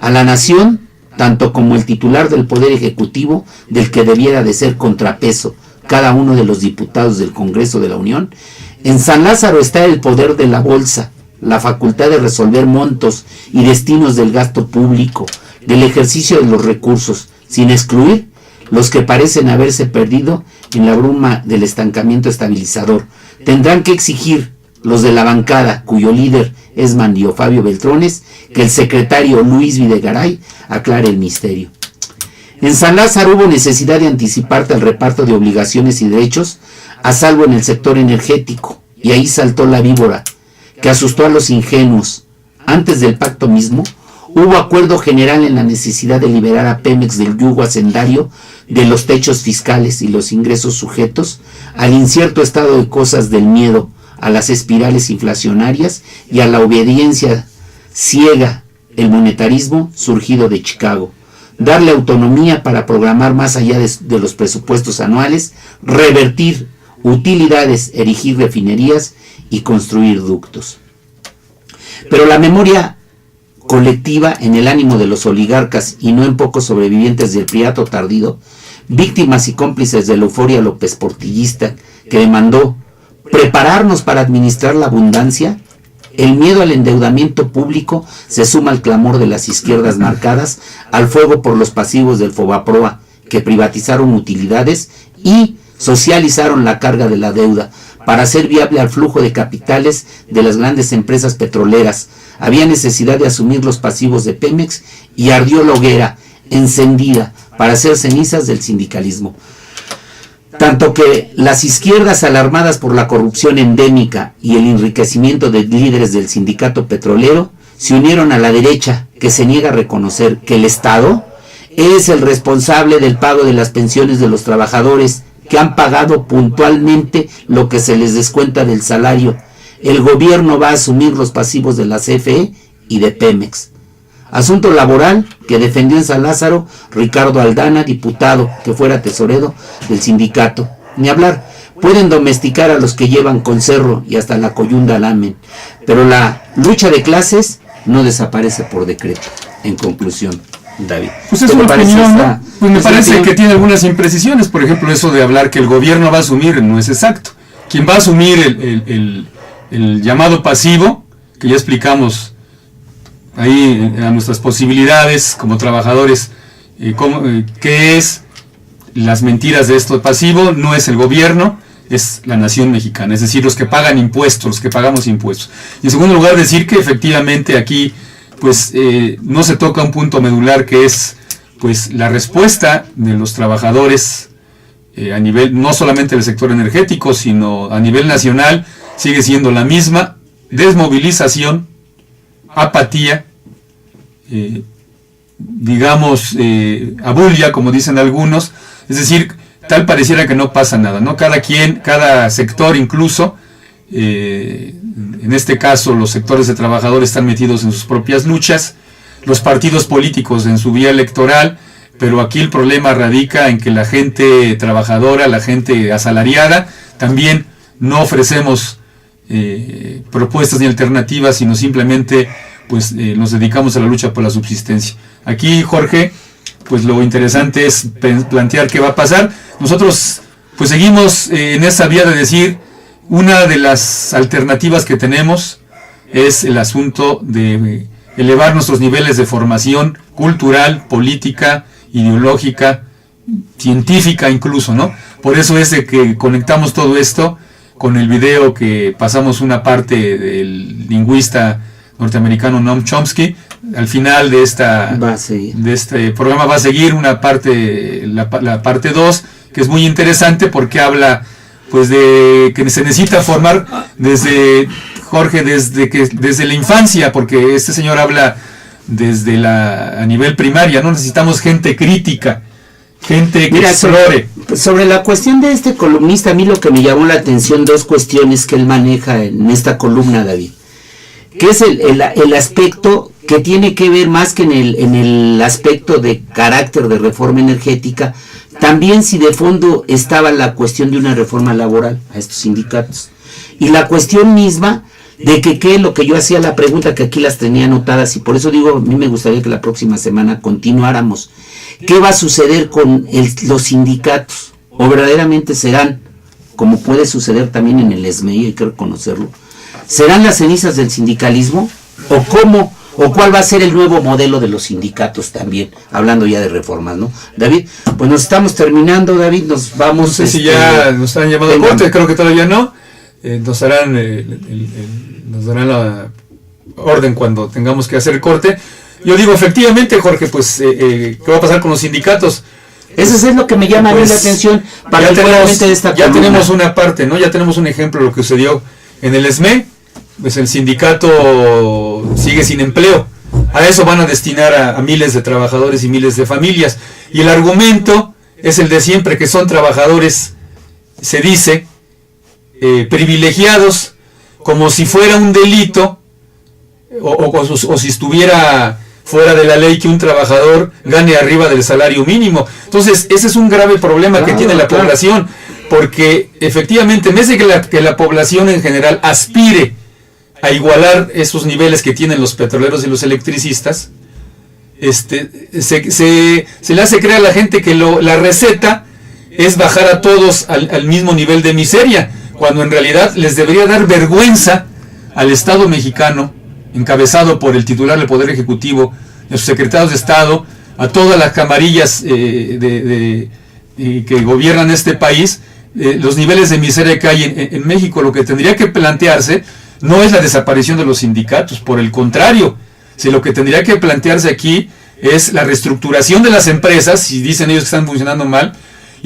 A la nación, tanto como el titular del Poder Ejecutivo, del que debiera de ser contrapeso cada uno de los diputados del Congreso de la Unión. En San Lázaro está el poder de la bolsa, la facultad de resolver montos y destinos del gasto público, del ejercicio de los recursos, sin excluir los que parecen haberse perdido en la bruma del estancamiento estabilizador. Tendrán que exigir los de la bancada, cuyo líder es Manlio Fabio Beltrones, que el secretario Luis Videgaray aclare el misterio. En San Lázaro hubo necesidad de anticiparte al reparto de obligaciones y derechos, a salvo en el sector energético, y ahí saltó la víbora, que asustó a los ingenuos. Antes del pacto mismo, hubo acuerdo general en la necesidad de liberar a Pemex del yugo hacendario de los techos fiscales y los ingresos sujetos al incierto estado de cosas del miedo, a las espirales inflacionarias y a la obediencia ciega, el monetarismo surgido de Chicago. Darle autonomía para programar más allá de los presupuestos anuales, revertir utilidades, erigir refinerías y construir ductos. Pero la memoria colectiva en el ánimo de los oligarcas y no en pocos sobrevivientes del priato tardío, víctimas y cómplices de la euforia López Portillista que demandó prepararnos para administrar la abundancia, el miedo al endeudamiento público se suma al clamor de las izquierdas marcadas al fuego por los pasivos del Fobaproa, que privatizaron utilidades y socializaron la carga de la deuda para hacer viable al flujo de capitales de las grandes empresas petroleras. Había necesidad de asumir los pasivos de Pemex y ardió la hoguera encendida para hacer cenizas del sindicalismo. Tanto que las izquierdas alarmadas por la corrupción endémica y el enriquecimiento de líderes del sindicato petrolero se unieron a la derecha, que se niega a reconocer que el Estado es el responsable del pago de las pensiones de los trabajadores que han pagado puntualmente lo que se les descuenta del salario. El gobierno va a asumir los pasivos de la CFE y de Pemex. Asunto laboral que defendió en San Lázaro Ricardo Aldana, diputado, que fuera tesorero del sindicato. Ni hablar, pueden domesticar a los que llevan con cerro y hasta la coyunda lamen, pero la lucha de clases no desaparece por decreto. En conclusión, David. Pues es una opinión, ¿no? Pues me parece que tiene algunas imprecisiones. Por ejemplo, eso de hablar que el gobierno va a asumir no es exacto. Quien va a asumir el llamado pasivo, que ya explicamos ahí a nuestras posibilidades como trabajadores, qué es las mentiras de esto pasivo, no es el gobierno, es la nación mexicana, es decir, los que pagan impuestos, los que pagamos impuestos. Y en segundo lugar, decir que efectivamente aquí pues no se toca un punto medular, que es pues la respuesta de los trabajadores a nivel, no solamente del sector energético, sino a nivel nacional, sigue siendo la misma: desmovilización, apatía, abulia, como dicen algunos. Es decir, tal pareciera que no pasa nada, ¿no? Cada sector incluso, en este caso los sectores de trabajadores están metidos en sus propias luchas, los partidos políticos en su vía electoral, pero aquí el problema radica en que la gente trabajadora, la gente asalariada, también no ofrecemos propuestas ni alternativas, sino simplemente pues nos dedicamos a la lucha por la subsistencia. Aquí, Jorge, pues lo interesante es plantear qué va a pasar. Nosotros pues seguimos en esa vía de decir, una de las alternativas que tenemos es el asunto de elevar nuestros niveles de formación cultural, política, ideológica, científica incluso, ¿no? Por eso es de que conectamos todo esto con el video que pasamos una parte del lingüista norteamericano Noam Chomsky. Al final de este programa va a seguir una parte, la parte 2, que es muy interesante porque habla pues de que se necesita formar desde la infancia, porque este señor habla a nivel primaria, no necesitamos gente crítica, gente que explore. Sobre la cuestión de este columnista, a mí lo que me llamó la atención, dos cuestiones que él maneja en esta columna, David, que es el aspecto que tiene que ver más que en el aspecto de carácter de reforma energética, también si de fondo estaba la cuestión de una reforma laboral a estos sindicatos. Y la cuestión misma de que lo que yo hacía la pregunta, que aquí las tenía anotadas, y por eso digo, a mí me gustaría que la próxima semana continuáramos. ¿Qué va a suceder con los sindicatos? ¿O verdaderamente serán, como puede suceder también en el SMEI, hay que reconocerlo, serán las cenizas del sindicalismo? ¿O cómo? ¿O cuál va a ser el nuevo modelo de los sindicatos también? Hablando ya de reformas, ¿no? David, pues nos estamos terminando, David, nos vamos... No sé si ya nos han llamado a corte, creo que todavía no. Nos darán la orden cuando tengamos que hacer el corte. Yo digo, efectivamente, Jorge, pues, ¿qué va a pasar con los sindicatos? Eso es lo que me llama a mí la atención, particularmente de esta columna. Ya tenemos una parte, ¿no? Ya tenemos un ejemplo de lo que sucedió en el SME. Pues el sindicato sigue sin empleo. A eso van a destinar a miles de trabajadores y miles de familias. Y el argumento es el de siempre, que son trabajadores, se dice, privilegiados, como si fuera un delito o si estuviera fuera de la ley que un trabajador gane arriba del salario mínimo. Entonces, ese es un grave problema que tiene la población, porque efectivamente, en vez de que la población en general aspire a igualar esos niveles que tienen los petroleros y los electricistas, se le hace creer a la gente que la receta es bajar a todos al mismo nivel de miseria, cuando en realidad les debería dar vergüenza al Estado mexicano, encabezado por el titular del Poder Ejecutivo, a sus secretarios de Estado, a todas las camarillas que gobiernan este país, los niveles de miseria que hay en México. Lo que tendría que plantearse no es la desaparición de los sindicatos, por el contrario, si lo que tendría que plantearse aquí es la reestructuración de las empresas, si dicen ellos que están funcionando mal,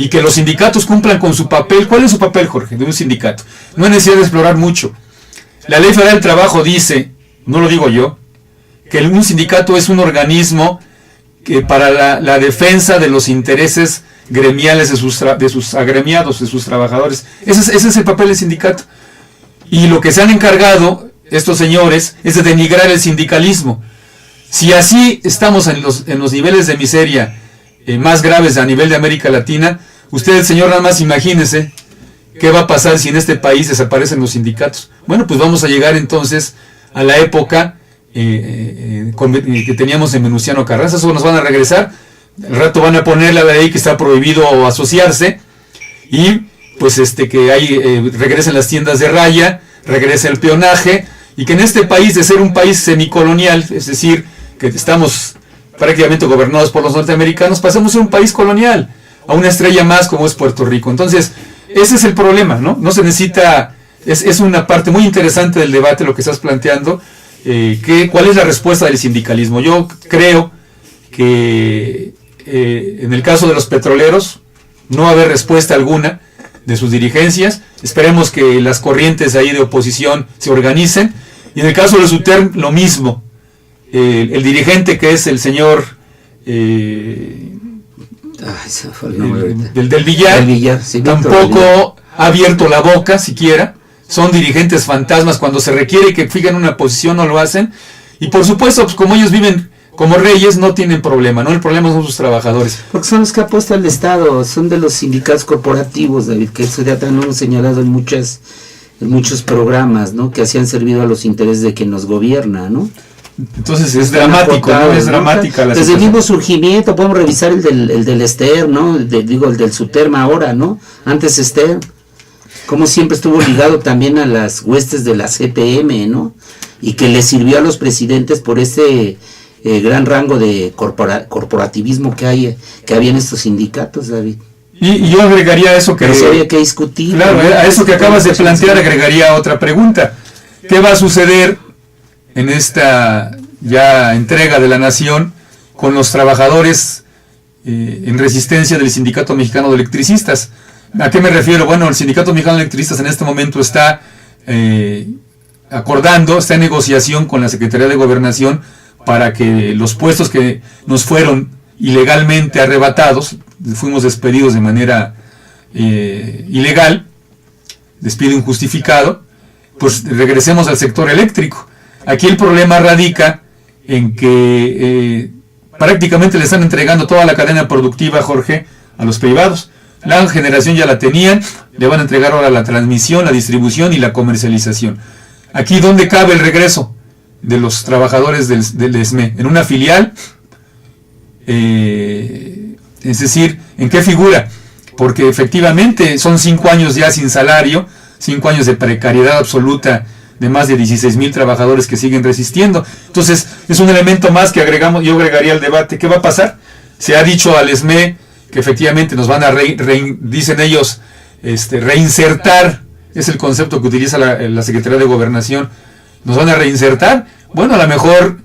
y que los sindicatos cumplan con su papel. ¿Cuál es su papel, Jorge, de un sindicato? No hay necesidad de explorar mucho. La Ley Federal del Trabajo dice, no lo digo yo, que un sindicato es un organismo que para la defensa de los intereses gremiales de sus agremiados, de sus trabajadores. Ese es el papel del sindicato. Y lo que se han encargado estos señores es de denigrar el sindicalismo. Si así estamos en los niveles de miseria más graves a nivel de América Latina, usted, señor, nada más imagínese qué va a pasar si en este país desaparecen los sindicatos. Bueno, pues vamos a llegar entonces a la época que teníamos en Venustiano Carranza. Eso nos van a regresar. Al rato van a poner la ley que está prohibido asociarse, y pues que ahí regresen las tiendas de raya, regrese el peonaje, y que en este país, de ser un país semicolonial, es decir, que estamos prácticamente gobernados por los norteamericanos, pasemos a ser un país colonial, a una estrella más como es Puerto Rico. Entonces, ese es el problema, ¿no? No se necesita, es una parte muy interesante del debate lo que estás planteando. ¿Cuál es la respuesta del sindicalismo? Yo creo que en el caso de los petroleros no va a haber respuesta alguna de sus dirigencias. Esperemos que las corrientes ahí de oposición se organicen. Y en el caso de los UTERM, lo mismo. El dirigente, que es el señor del Villar, sí, tampoco ha abierto la boca siquiera. Son dirigentes fantasmas. Cuando se requiere que fijen una posición, no lo hacen. Y por supuesto, pues como ellos viven como reyes, no tienen problema, ¿no? El problema son sus trabajadores. Porque son los que apuesta el Estado, son de los sindicatos corporativos, David, que eso ya también lo hemos señalado en muchos programas, ¿no? Que así han servido a los intereses de quien nos gobierna, ¿no? Entonces es dramático, ¿no? Es dramática la Desde situación. el mismo surgimiento, podemos revisar el del Ester, ¿no? El del Suterm ahora, ¿no? Antes Ester, como siempre estuvo ligado también a las huestes de la CPM, ¿no? Y que le sirvió a los presidentes por ese gran rango de corporativismo que había en estos sindicatos, David. Y yo agregaría eso que... Pero sí había que discutir. Claro, ¿no? a eso que acabas de plantear agregaría otra pregunta. ¿Qué va a suceder en esta ya entrega de la nación con los trabajadores en resistencia del Sindicato Mexicano de Electricistas? ¿A qué me refiero? Bueno, el Sindicato Mexicano de Electricistas en este momento está acordando, está en negociación con la Secretaría de Gobernación para que los puestos que nos fueron ilegalmente arrebatados, fuimos despedidos de manera ilegal, despido injustificado, pues regresemos al sector eléctrico. Aquí el problema radica en que prácticamente le están entregando toda la cadena productiva, Jorge, a los privados. La generación ya la tenían, le van a entregar ahora la transmisión, la distribución y la comercialización. Aquí, ¿dónde cabe el regreso de los trabajadores del ESME? ¿En una filial? Es decir, ¿en qué figura? Porque efectivamente son 5 años ya sin salario, 5 años de precariedad absoluta de más de 16,000 trabajadores que siguen resistiendo. Entonces, es un elemento más que yo agregaría al debate. ¿Qué va a pasar? Se ha dicho al ESME que efectivamente nos van a, dicen ellos, reinsertar, es el concepto que utiliza la Secretaría de Gobernación, nos van a reinsertar. Bueno, a lo mejor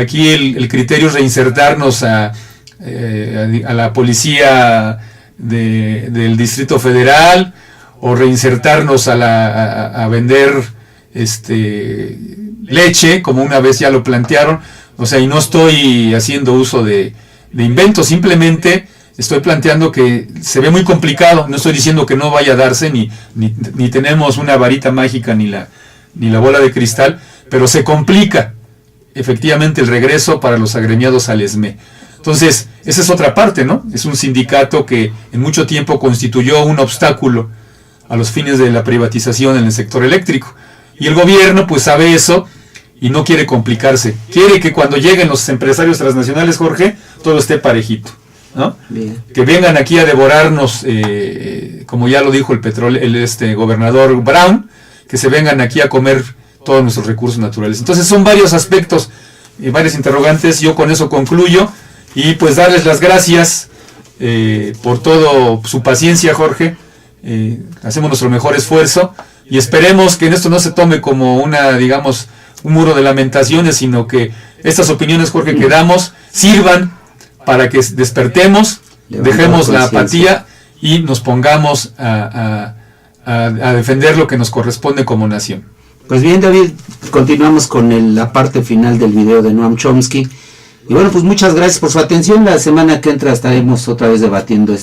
aquí el criterio es reinsertarnos a la policía del Distrito Federal, o reinsertarnos a vender leche, como una vez ya lo plantearon. O sea, y no estoy haciendo uso de inventos, simplemente estoy planteando que se ve muy complicado. No estoy diciendo que no vaya a darse, ni tenemos una varita mágica ni la bola de cristal, pero se complica efectivamente el regreso para los agremiados al ESME. Entonces, esa es otra parte, ¿no? Es un sindicato que en mucho tiempo constituyó un obstáculo a los fines de la privatización en el sector eléctrico. Y el gobierno pues sabe eso y no quiere complicarse. Quiere que cuando lleguen los empresarios transnacionales, Jorge, todo esté parejito, ¿no? Bien. Que vengan aquí a devorarnos, como ya lo dijo el gobernador Brown, que se vengan aquí a comer todos nuestros recursos naturales. Entonces son varios aspectos, varias interrogantes. Yo con eso concluyo y pues darles las gracias por todo su paciencia, Jorge. Hacemos nuestro mejor esfuerzo y esperemos que en esto no se tome como un muro de lamentaciones, sino que estas opiniones, Jorge, que damos sirvan para que despertemos, dejemos la apatía y nos pongamos a defender lo que nos corresponde como nación. Pues bien, David, continuamos con la parte final del video de Noam Chomsky. Y bueno, pues muchas gracias por su atención. La semana que entra estaremos otra vez debatiendo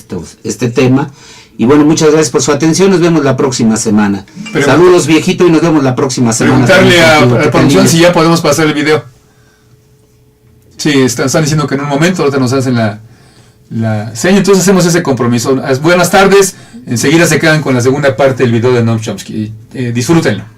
este tema. Y bueno, muchas gracias por su atención. Nos vemos la próxima semana. Saludos, viejito, y nos vemos la próxima semana. Preguntarle a la producción si ya podemos pasar el video. Sí, están diciendo que en un momento ahorita nos hacen la seña, entonces hacemos ese compromiso. Buenas tardes, enseguida se quedan con la segunda parte del video de Noam Chomsky. Disfrútenlo.